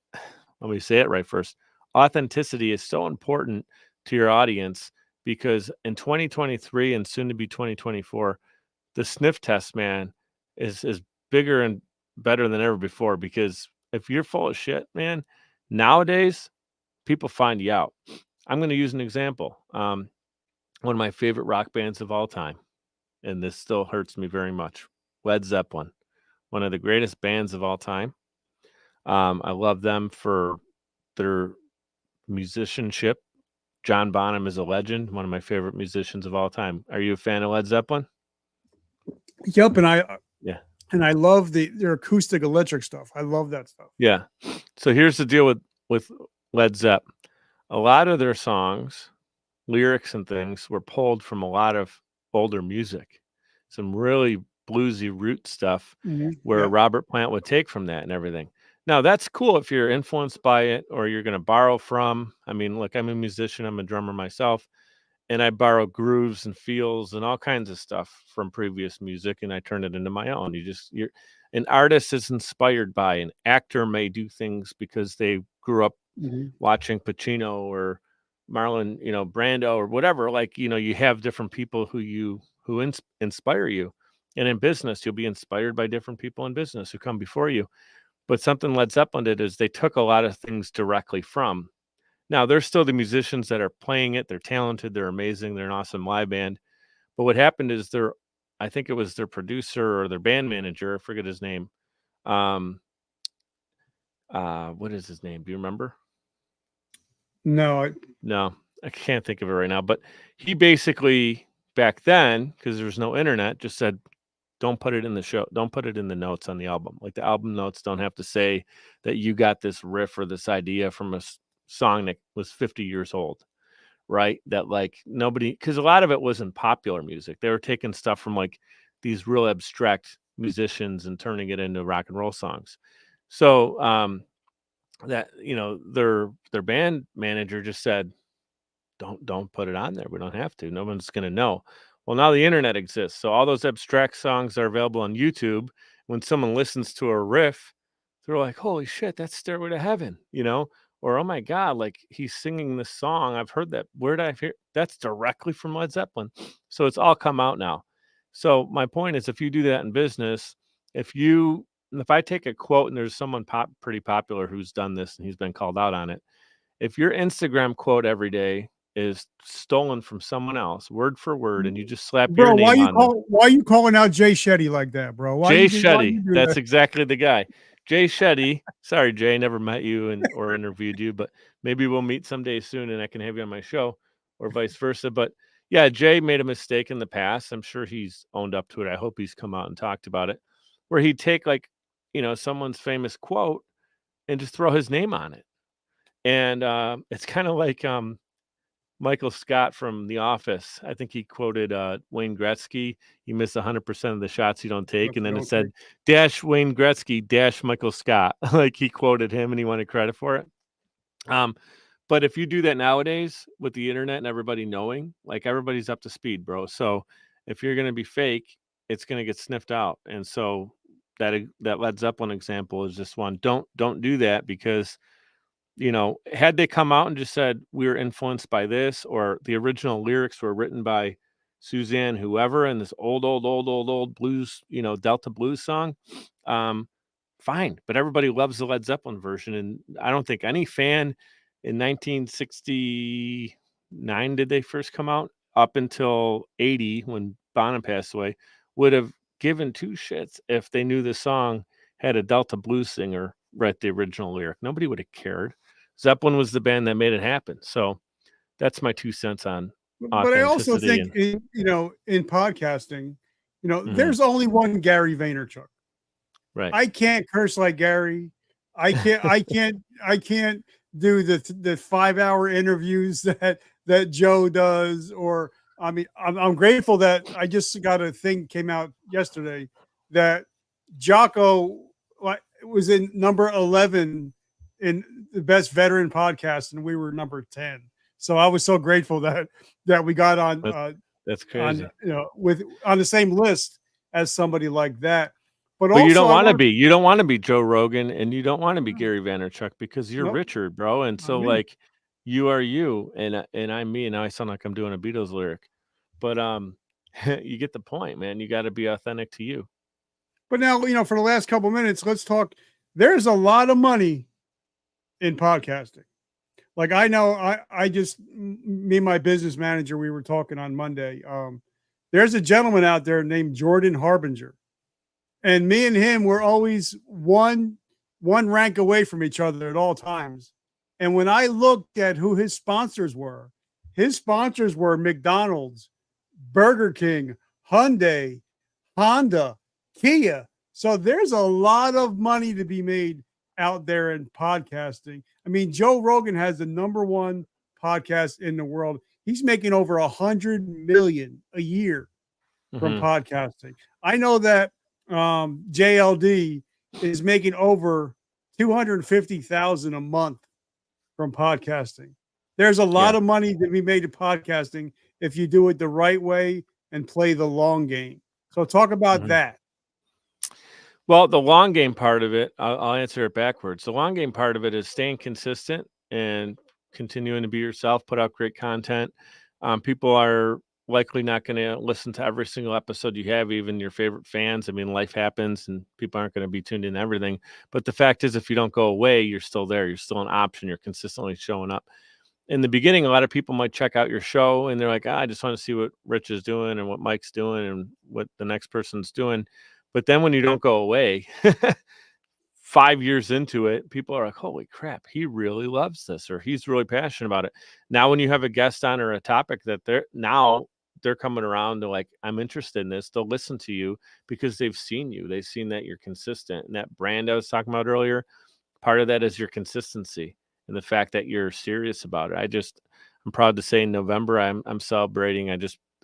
me say it right first. Authenticity is so important to your audience because in 2023 and soon to be 2024, the sniff test, man, is bigger and better than ever before. Because if you're full of shit, man, nowadays people find you out. I'm going to use an example. One of my favorite rock bands of all time, and this still hurts me very much. Led Zeppelin, one of the greatest bands of all time. I love them for their musicianship. John Bonham is a legend, one of my favorite musicians of all time. Are you a fan of Led Zeppelin? Yep. Yeah. And I love their acoustic electric stuff. I love that stuff. Yeah. So here's the deal with Led Zepp. A lot of their songs, lyrics and things were pulled from a lot of older music. Some really bluesy root stuff where Yeah. Robert Plant would take from that and everything. Now that's cool if you're influenced by it or you're going to borrow from. I mean, look, I'm a musician, I'm a drummer myself, and I borrow grooves and feels and all kinds of stuff from previous music and I turn it into my own. You're an artist is inspired by an actor may do things because they grew up watching Pacino or Marlon, Brando or whatever. Like, you have different people who inspire you. And in business, you'll be inspired by different people in business who come before you. But something Led Zeppelin did is they took a lot of things directly from. Now, they're still the musicians that are playing it. They're talented. They're amazing. They're an awesome live band. But what happened is I think it was their producer or their band manager. I forget his name. What is his name? Do you remember? No. No, I can't think of it right now. But he basically back then, because there was no internet, just said, don't put it in the show. Don't put it in the notes on the album. Like the album notes don't have to say that you got this riff or this idea from a song that was 50 years old, right? That like nobody, because a lot of it wasn't popular music. They were taking stuff from like these real abstract musicians and turning it into rock and roll songs. So that their band manager just said, don't put it on there. We don't have to. No one's going to know. Well, now the internet exists. So all those abstract songs are available on YouTube. When someone listens to a riff, they're like, holy shit, that's Stairway to Heaven, or, oh my God, like he's singing this song. I've heard that. Where did I hear? That's directly from Led Zeppelin. So it's all come out now. So my point is, if you do that in business, if I take a quote and there's someone pretty popular who's done this and he's been called out on it, if your Instagram quote every day is stolen from someone else, word for word, and you just slap your Bro, name on them. why are you calling out Jay Shetty like that, bro? Why Jay you Shetty, do that's that? exactly the guy. Jay Shetty. Sorry, Jay, never met you or interviewed you, but maybe we'll meet someday soon and I can have you on my show or vice versa. But yeah, Jay made a mistake in the past. I'm sure he's owned up to it. I hope he's come out and talked about it, where he'd take like, someone's famous quote and just throw his name on it. And it's kind of like Michael Scott from The Office. I think he quoted Wayne Gretzky. You miss 100% of the shots you don't take, and then it said dash Wayne Gretzky dash Michael Scott. Like he quoted him, and he wanted credit for it. But if you do that nowadays with the internet and everybody knowing, like everybody's up to speed, bro. So if you're going to be fake, it's going to get sniffed out. And so that Led Zeppelin example is just one. Don't do that, because had they come out and just said we were influenced by this, or the original lyrics were written by Suzanne whoever, and this old blues, Delta blues song, fine. But everybody loves the Led Zeppelin version, and I don't think any fan in 1969 did they first come out, up until 80 when Bonham passed away, would have given two shits if they knew the song had a Delta blues singer write the original lyric. Nobody would have cared. Zeppelin was the band that made it happen. So that's my 2 cents on But I also authenticity. think in podcasting, there's only one Gary Vaynerchuk. Right. I can't curse like Gary. I can't do the 5-hour interviews that Joe does. Or I mean, I'm grateful that I just got a thing came out yesterday that DiCioccio was in number 11 in the best veteran podcast, and we were number 10. So I was so grateful that we got on. That's crazy. On the same list as somebody like that. But you don't want to be. You don't want to be Joe Rogan, and you don't want to be Gary Vaynerchuk, because you're Richard, bro. And so like, you are you, and I'm me. And now I sound like I'm doing a Beatles lyric, but you get the point, man. You got to be authentic to you. But now, for the last couple minutes, let's talk. There's a lot of money in podcasting. Like I know, I just, me and my business manager, we were talking on Monday. There's a gentleman out there named Jordan Harbinger, and me and him were always one rank away from each other at all times. And when I looked at who his sponsors were McDonald's, Burger King, Hyundai, Honda, Kia. So there's a lot of money to be made out there in podcasting. I mean, Joe Rogan has the number one podcast in the world. He's making over $100 million a year from podcasting. I know that JLD is making over $250,000 a month from podcasting. There's a lot of money to be made in podcasting if you do it the right way and play the long game. So talk about that. Well, the long game part of it, I'll answer it backwards. The long game part of it is staying consistent and continuing to be yourself, put out great content. People are likely not going to listen to every single episode you have, even your favorite fans. I mean, life happens and people aren't going to be tuned in to everything. But the fact is, if you don't go away, you're still there. You're still an option. You're consistently showing up. In the beginning, a lot of people might check out your show and they're like, I just want to see what Rich is doing and what Mike's doing and what the next person's doing. But then when you don't go away, 5 years into it, people are like, holy crap, he really loves this, or he's really passionate about it. Now, when you have a guest on or a topic that they're coming around to like, I'm interested in this, they'll listen to you because they've seen you. They've seen that you're consistent. And that brand I was talking about earlier, part of that is your consistency and the fact that you're serious about it. I'm proud to say in November, I'm celebrating,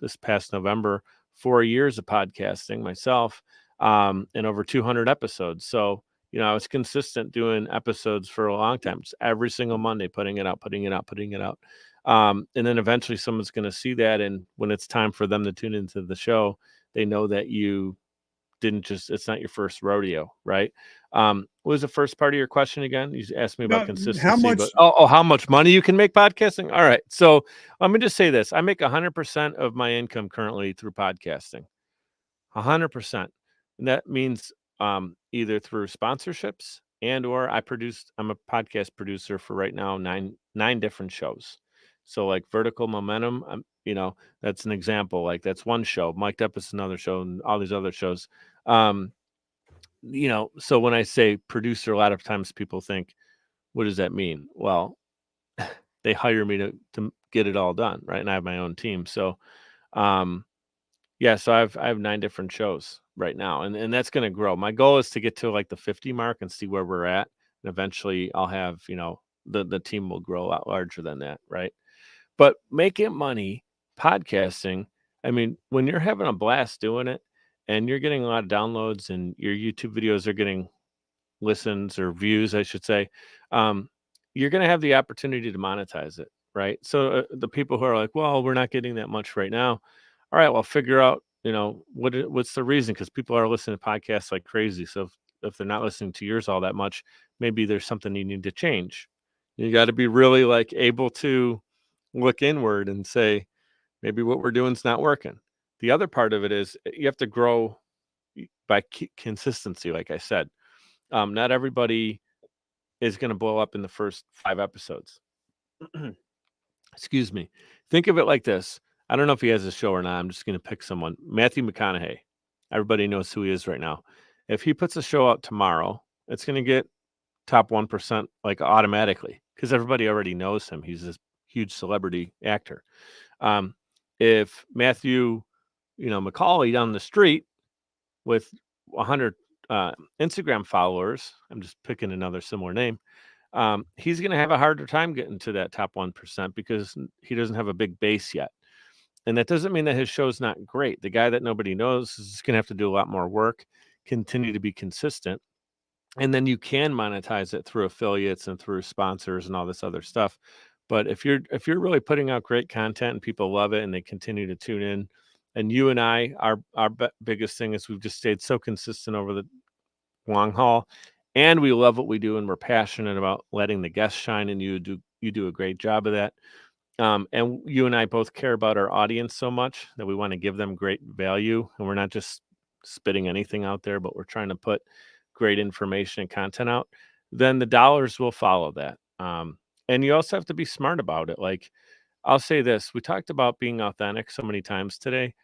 this past November, 4 years of podcasting myself, and over 200 episodes. So, I was consistent doing episodes for a long time, just every single Monday, putting it out. And then eventually someone's going to see that. And when it's time for them to tune into the show, they know that you it's not your first rodeo, right? What was the first part of your question again? You asked me about consistency. How much? How much money you can make podcasting? All right. So let me just say this. I make 100% of my income currently through podcasting. 100%. And that means either through sponsorships or I'm a podcast producer for right now, nine different shows. So like Vertical Momentum, that's an example. Like that's one show. Mic'd Up is another show, and all these other shows. So when I say producer, a lot of times people think, what does that mean? Well, they hire me to get it all done, right? And I have my own team. So so I have 9 different shows right now, and that's going to grow. My goal is to get to like the 50 mark and see where we're at. And eventually I'll have, the team will grow a lot larger than that. Right. But making money podcasting, I mean, when you're having a blast doing it and you're getting a lot of downloads and your YouTube videos are getting listens or views, I should say, um, you're going to have the opportunity to monetize it, right? So the people who are like, well, we're not getting that much right now. All right, well, figure out, what's the reason? Because people are listening to podcasts like crazy. So if they're not listening to yours all that much, maybe there's something you need to change. You got to be really like able to look inward and say, maybe what we're doing is not working. The other part of it is you have to grow by consistency, like I said. Not everybody is going to blow up in the first 5 episodes. Excuse me. Think of it like this. I don't know if he has a show or not. I'm just going to pick someone. Matthew McConaughey. Everybody knows who he is right now. If he puts a show out tomorrow, it's going to get top 1% like automatically because everybody already knows him. He's this huge celebrity actor. If Matthew, McCauley down the street with 100 Instagram followers, I'm just picking another similar name, he's going to have a harder time getting to that top 1% because he doesn't have a big base yet. And that doesn't mean that his show's not great. The guy that nobody knows is going to have to do a lot more work, continue to be consistent. And then you can monetize it through affiliates and through sponsors and all this other stuff. But if you're really putting out great content and people love it and they continue to tune in, and you and I, our biggest thing is we've just stayed so consistent over the long haul, and we love what we do and we're passionate about letting the guests shine, and you do a great job of that. And you and I both care about our audience so much that we want to give them great value, and we're not just spitting anything out there, but we're trying to put great information and content out. Then the dollars will follow that. And you also have to be smart about it. Like, I'll say this: we talked about being authentic so many times today.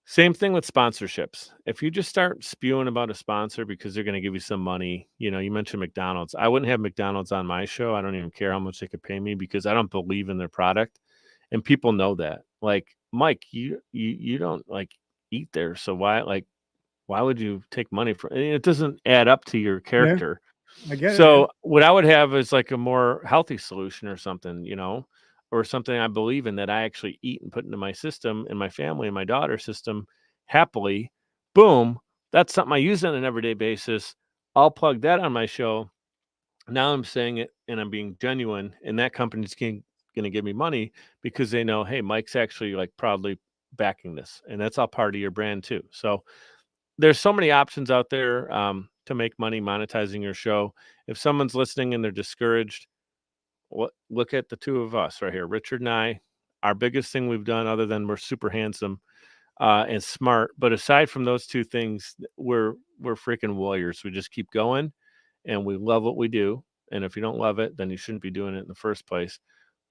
Same thing with sponsorships. If you just start spewing about a sponsor because they're going to give you some money, you mentioned McDonald's. I wouldn't have McDonald's on my show. I don't even care how much they could pay me because I don't believe in their product, and people know that. Like, Mike, you don't like eat there, so why would you take money for it? Doesn't add up to your Yeah, character. I get it. Yeah. So what I would have is like a more healthy solution or something, or something I believe in that I actually eat and put into my system and my family and my daughter's system happily. Boom. That's something I use on an everyday basis. I'll plug that on my show. Now I'm saying it and I'm being genuine, and that company's going to give me money because they know, hey, Mike's actually like proudly backing this, and that's all part of your brand too. So there's so many options out there to make money monetizing your show. If someone's listening and they're discouraged, look at the two of us right here, Richard and I. Our biggest thing we've done, other than we're super handsome and smart, but aside from those two things, we're freaking warriors. We just keep going, and we love what we do. And if you don't love it, then you shouldn't be doing it in the first place.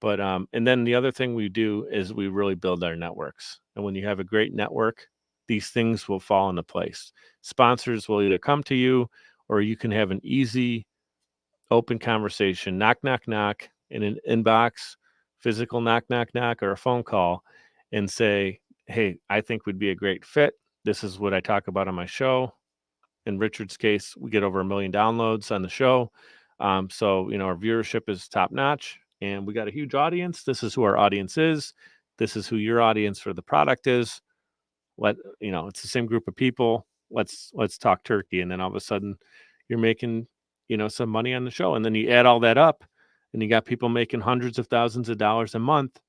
But and then the other thing we do is we really build our networks. And when you have a great network, these things will fall into place. Sponsors will either come to you, or you can have an easy, open conversation, knock, knock, knock, in an inbox, physical knock, knock, knock, or a phone call, and say, hey, I think we'd be a great fit. This is what I talk about on my show. In Richard's case, we get over 1 million downloads on the show. So, our viewership is top notch and we got a huge audience. This is who our audience is. This is who your audience for the product is. It's the same group of people. Let's talk turkey. And then all of a sudden you're making, some money on the show. And then you add all that up and you got people making hundreds of thousands of dollars a month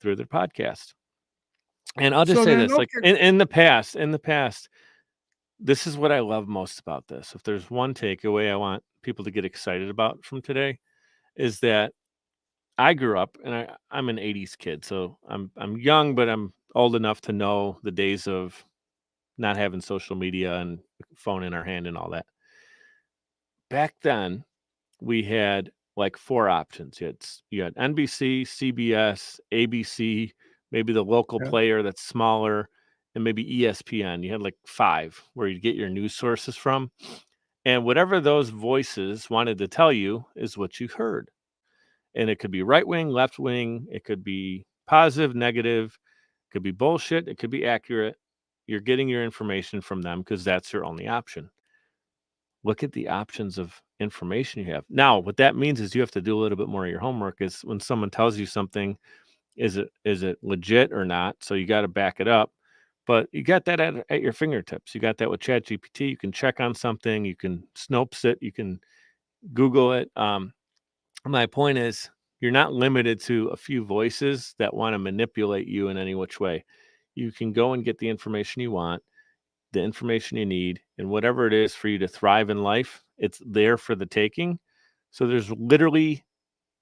through their podcast. And I'll just So say then, this, like okay. in the past, this is what I love most about this. If there's one takeaway I want people to get excited about from today, is that I grew up and I'm an 80s kid. So I'm young, but I'm old enough to know the days of not having social media and phone in our hand and all that. Back then, we had like 4 options. You had NBC, CBS, ABC, maybe the local Yeah. player that's smaller, and maybe ESPN. You had like 5 where you get your news sources from. And whatever those voices wanted to tell you is what you heard. And it could be right wing, left wing, it could be positive, negative, it could be bullshit, it could be accurate. You're getting your information from them because that's your only option. Look at the options of information you have. Now, what that means is you have to do a little bit more of your homework. Is when someone tells you something Is it legit or not? So you got to back it up. But you got that at your fingertips. You got that with ChatGPT. You can check on something. You can Snopes it. You can Google it. My point is, you're not limited to a few voices that want to manipulate you in any which way. You can go and get the information you want, the information you need, and whatever it is for you to thrive in life, it's there for the taking. So there's literally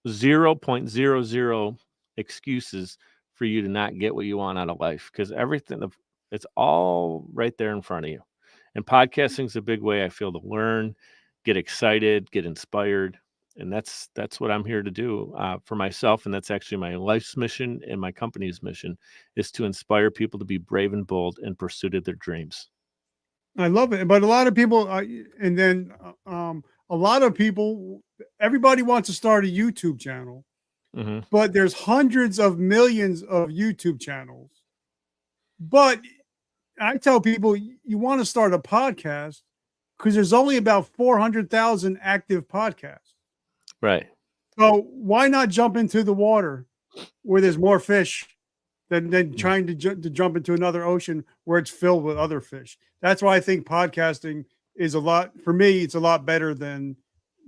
0.00 excuses for you to not get what you want out of life, because it's all right there in front of you. And podcasting is a big way I feel to learn, get excited, get inspired. And that's what I'm here to do for myself. And that's actually my life's mission and my company's mission, is to inspire people to be brave and bold in pursuit of their dreams. I love it. But a lot of people, and then a lot of people, everybody wants to start a YouTube channel, but there's hundreds of millions of YouTube channels. But I tell people, you want to start a podcast because there's only about 400,000 active podcasts. Right. So why not jump into the water where there's more fish than trying to jump into another ocean where it's filled with other fish? That's why I think podcasting is for me, it's a lot better than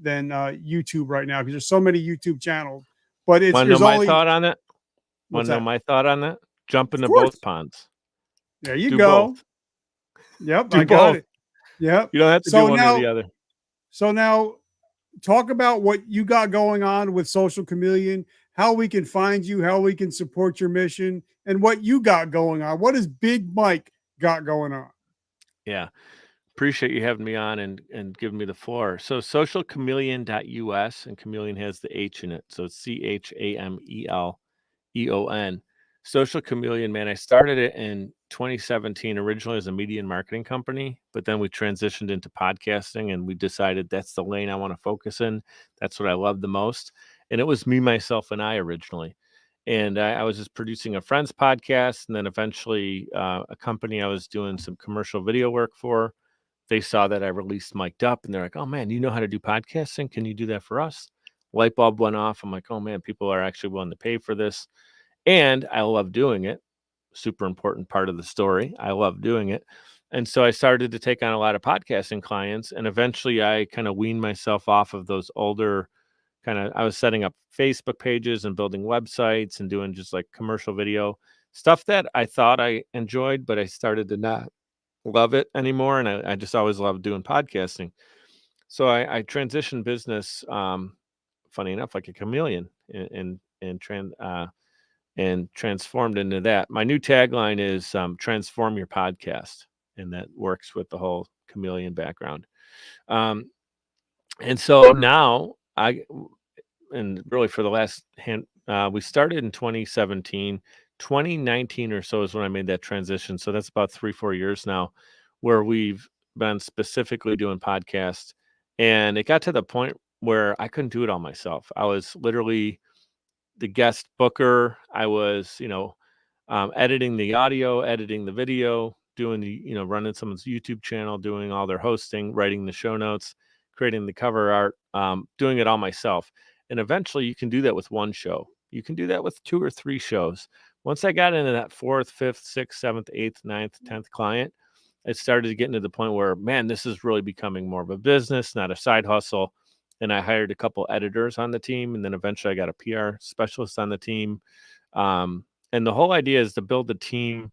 YouTube right now, because there's so many YouTube channels. But Want to know my thought on it? Want What's to know that? my thought on that? Jump into Of course. both ponds. There you Do go. both. Yep, Do I got both. it. Yep. You don't have to do one or the other. So now talk about what you got going on with Social Chameleon, how we can find you, how we can support your mission, and what you got going on. What does Big Mike got going on? Yeah. Appreciate you having me on and giving me the floor. So socialchameleon.us, and chameleon has the H in it. So it's CHAMELEON. Social Chameleon, man, I started it in 2017, originally as a media and marketing company, but then we transitioned into podcasting, and we decided that's the lane I want to focus in. That's what I love the most. And it was me, myself, and I originally. And I was just producing a friend's podcast, and then eventually a company I was doing some commercial video work for, they saw that I released Mic'd Up, and they're like, "Oh man, you know how to do podcasting? Can you do that for us?" Light bulb went off. I'm like, "Oh man, people are actually willing to pay for this." And I love doing it. Super important part of the story. I love doing it. And so I started to take on a lot of podcasting clients. And eventually I kind of weaned myself off of those older I was setting up Facebook pages and building websites and doing just like commercial video stuff that I thought I enjoyed, but I started to not love it anymore. And I just always loved doing podcasting. So I transitioned business, funny enough, like a chameleon, and transformed into that. My new tagline is transform your podcast. And that works with the whole chameleon background. And so now and really for the last we started in 2017, 2019 or so is when I made that transition. So that's about 3-4 years now, where we've been specifically doing podcasts. And it got to the point where I couldn't do it all myself. I was literally the guest booker. I was, editing the audio, editing the video, doing running someone's YouTube channel, doing all their hosting, writing the show notes, creating the cover art, doing it all myself. And eventually you can do that with one show. You can do that with 2 or 3 shows. Once I got into that 4th, 5th, 6th, 7th, 8th, 9th, 10th client, it started to get into the point where, man, this is really becoming more of a business, not a side hustle. And I hired a couple editors on the team. And then eventually I got a PR specialist on the team. And the whole idea is to build a team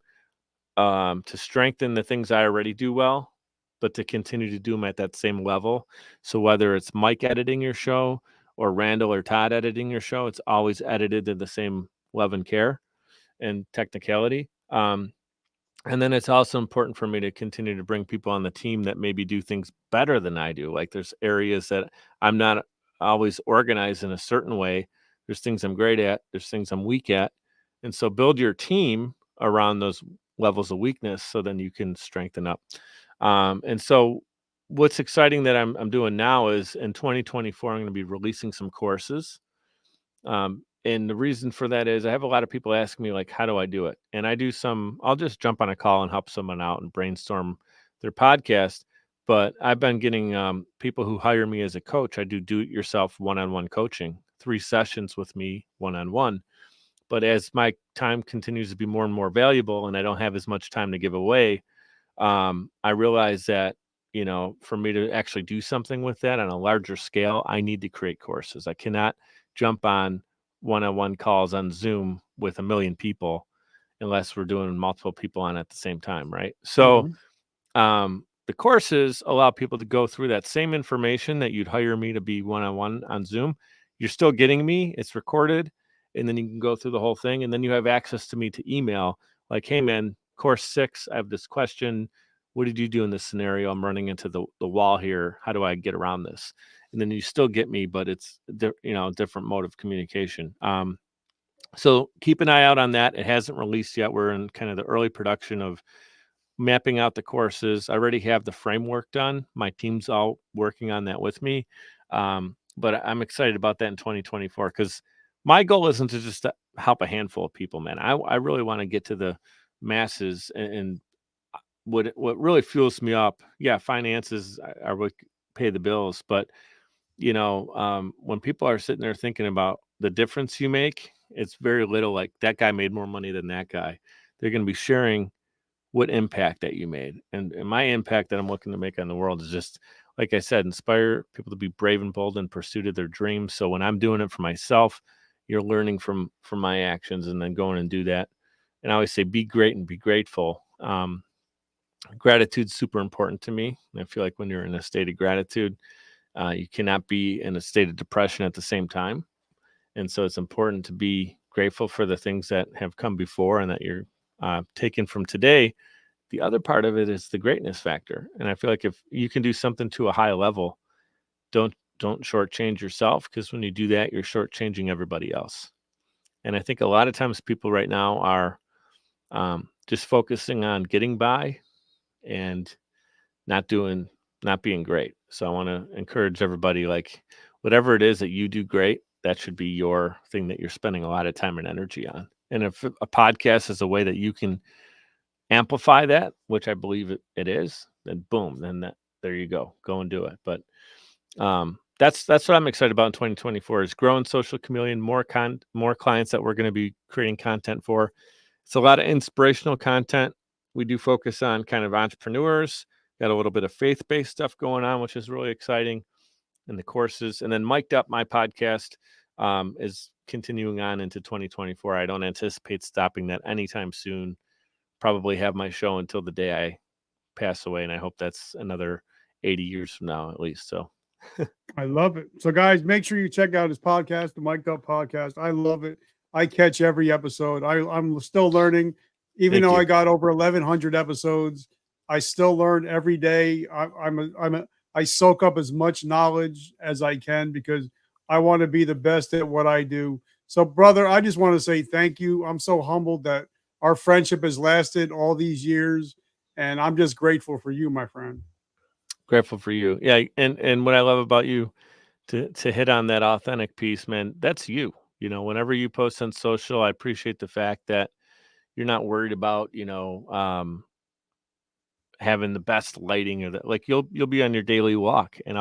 to strengthen the things I already do well, but to continue to do them at that same level. So whether it's Mike editing your show or Randall or Todd editing your show, it's always edited to the same love and care and technicality. And then it's also important for me to continue to bring people on the team that maybe do things better than I do. Like there's areas that I'm not always organized in a certain way. There's things I'm great at. There's things I'm weak at. And so build your team around those levels of weakness so then you can strengthen up. And so what's exciting that I'm doing now is in 2024, I'm going to be releasing some courses. And the reason for that is I have a lot of people asking me, like, how do I do it? And I'll just jump on a call and help someone out and brainstorm their podcast. But I've been getting people who hire me as a coach. I do it yourself one-on-one coaching, 3 sessions with me one-on-one. But as my time continues to be more and more valuable and I don't have as much time to give away, I realize that, for me to actually do something with that on a larger scale, I need to create courses. I cannot jump on one-on-one calls on Zoom with a million people unless we're doing multiple people on at the same time, right? So Mhm. the courses allow people to go through that same information that you'd hire me to be one-on-one on Zoom. You're still getting me, it's recorded, and then you can go through the whole thing. And then you have access to me to email like, hey man, course 6, I have this question. What did you do in this scenario? I'm running into the wall here. How do I get around this? And then you still get me, but it's a different mode of communication. So keep an eye out on that. It hasn't released yet. We're in kind of the early production of mapping out the courses. I already have the framework done. My team's all working on that with me. But I'm excited about that in 2024 because my goal isn't to just help a handful of people, man. I really want to get to the masses and what really fuels me up. Yeah, finances are what pay the bills, but when people are sitting there thinking about the difference you make, it's very little like that guy made more money than that guy. They're going to be sharing what impact that you made. And my impact that I'm looking to make on the world is just, like I said, inspire people to be brave and bold in pursuit of their dreams. So when I'm doing it for myself, you're learning from my actions and then going and do that. And I always say, be great and be grateful. Gratitude's super important to me. And I feel like when you're in a state of gratitude, you cannot be in a state of depression at the same time. And so it's important to be grateful for the things that have come before and that you're taking from today. The other part of it is the greatness factor. And I feel like if you can do something to a high level, don't shortchange yourself, because when you do that, you're shortchanging everybody else. And I think a lot of times people right now are just focusing on getting by and not being great. So I want to encourage everybody, like, whatever it is that you do great, that should be your thing that you're spending a lot of time and energy on. And if a podcast is a way that you can amplify that, which I believe it is, then boom, then there you go and do it. But that's what I'm excited about in 2024 is growing Social Chameleon, more clients that we're going to be creating content for. It's a lot of inspirational content. We do focus on kind of entrepreneurs, got a little bit of faith-based stuff going on, which is really exciting in the courses. And then Mic'd Up, my podcast, is continuing on into 2024. I don't anticipate stopping that anytime soon. Probably have my show until the day I pass away. And I hope that's another 80 years from now, at least. So I love it. So, guys, make sure you check out his podcast, the Mic'd Up Podcast. I love it. I catch every episode. I'm still learning, even thank though you. I got over 1,100 episodes. I still learn every day. I soak up as much knowledge as I can because I want to be the best at what I do. So, brother, I just want to say thank you. I'm so humbled that our friendship has lasted all these years, and I'm just grateful for you, my friend. Grateful for you. Yeah. And what I love about you, to hit on that authentic piece, man, that's you. Whenever you post on social, I appreciate the fact that you're not worried about, having the best lighting or like you'll be on your daily walk and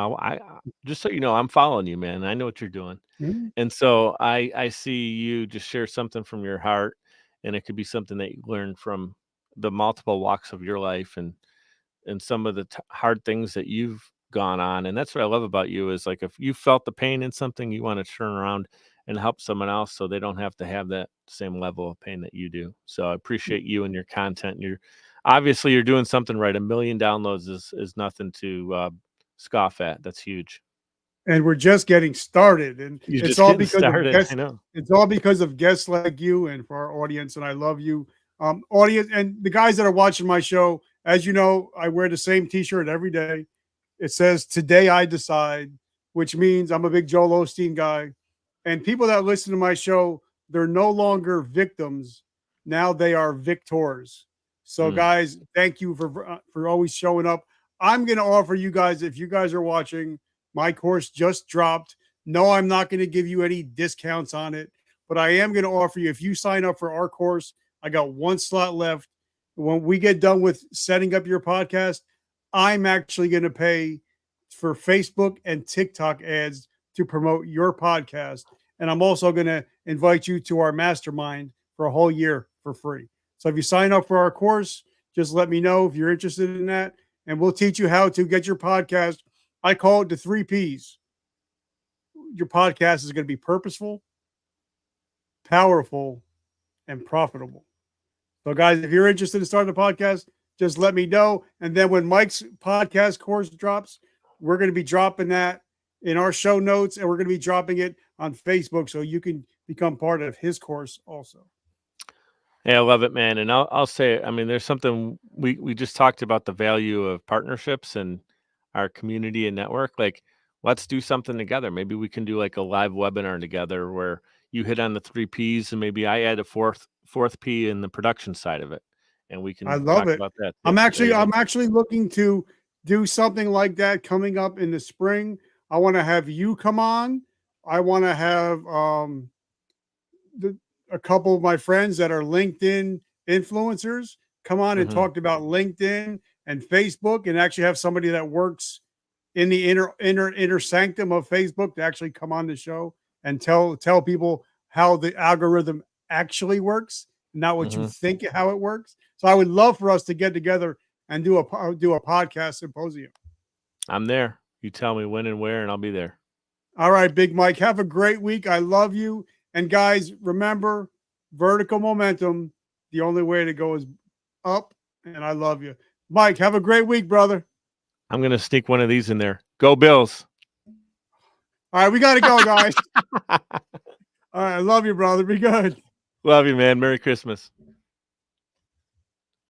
just so you know, I'm following you, man. I know what you're doing. Mhm. And so I see you just share something from your heart, and it could be something that you learn from the multiple walks of your life and some of the hard things that you've gone on. And that's what I love about you is, like, if you felt the pain in something, you want to turn around and help someone else so they don't have to have that same level of pain that you do. So I appreciate you and your content. You're doing something right. 1 million downloads is nothing to scoff at. That's huge. And we're just getting started, and You're just getting started. I guests. know. It's all because of guests like you and for our audience, and I love you, audience, and the guys that are watching my show. As you know, I wear the same T-shirt every day. It says "Today I Decide," which means I'm a big Joel Osteen guy. And people that listen to my show, they're no longer victims; now they are victors. So, Mm. guys, thank you for always showing up. I'm going to offer you guys, if you guys are watching, my course just dropped. No, I'm not going to give you any discounts on it, but I am going to offer you, if you sign up for our course, I got one slot left. When we get done with setting up your podcast, I'm actually going to pay for Facebook and TikTok ads to promote your podcast. And I'm also going to invite you to our mastermind for a whole year for free. So if you sign up for our course, just let me know if you're interested in that, and we'll teach you how to get your podcast. I call it the 3 Ps. Your podcast is going to be purposeful, powerful, and profitable. So, guys, if you're interested in starting a podcast, just let me know. And then when Mike's podcast course drops, we're going to be dropping that in our show notes, and we're going to be dropping it on Facebook so you can become part of his course also. Yeah, I love it, man. And I'll say, I mean, there's something we just talked about, the value of partnerships and our community and network. Like, let's do something together. Maybe we can do like a live webinar together where you hit on the 3 Ps and maybe I add a fourth P in the production side of it, and we I can love talk it. about that I'm too. There you go. actually looking to do something like that coming up in the spring. I want to have you come on. I want to have a couple of my friends that are LinkedIn influencers come on and Mhm. talk about LinkedIn and Facebook, and actually have somebody that works in the inner sanctum of Facebook to actually come on the show and tell people how the algorithm actually works, not what you Mhm. think how it works. So I would love for us to get together and do a podcast symposium. I'm there. You tell me when and where, and I'll be there. All right, Big Mike, have a great week. I love you. And guys, remember, vertical momentum, the only way to go is up. And I love you. Mike, have a great week, brother. I'm gonna sneak one of these in there. Go Bills. All right, we got to go, guys. All right, I love you, brother. Be good. Love you, man. Merry Christmas.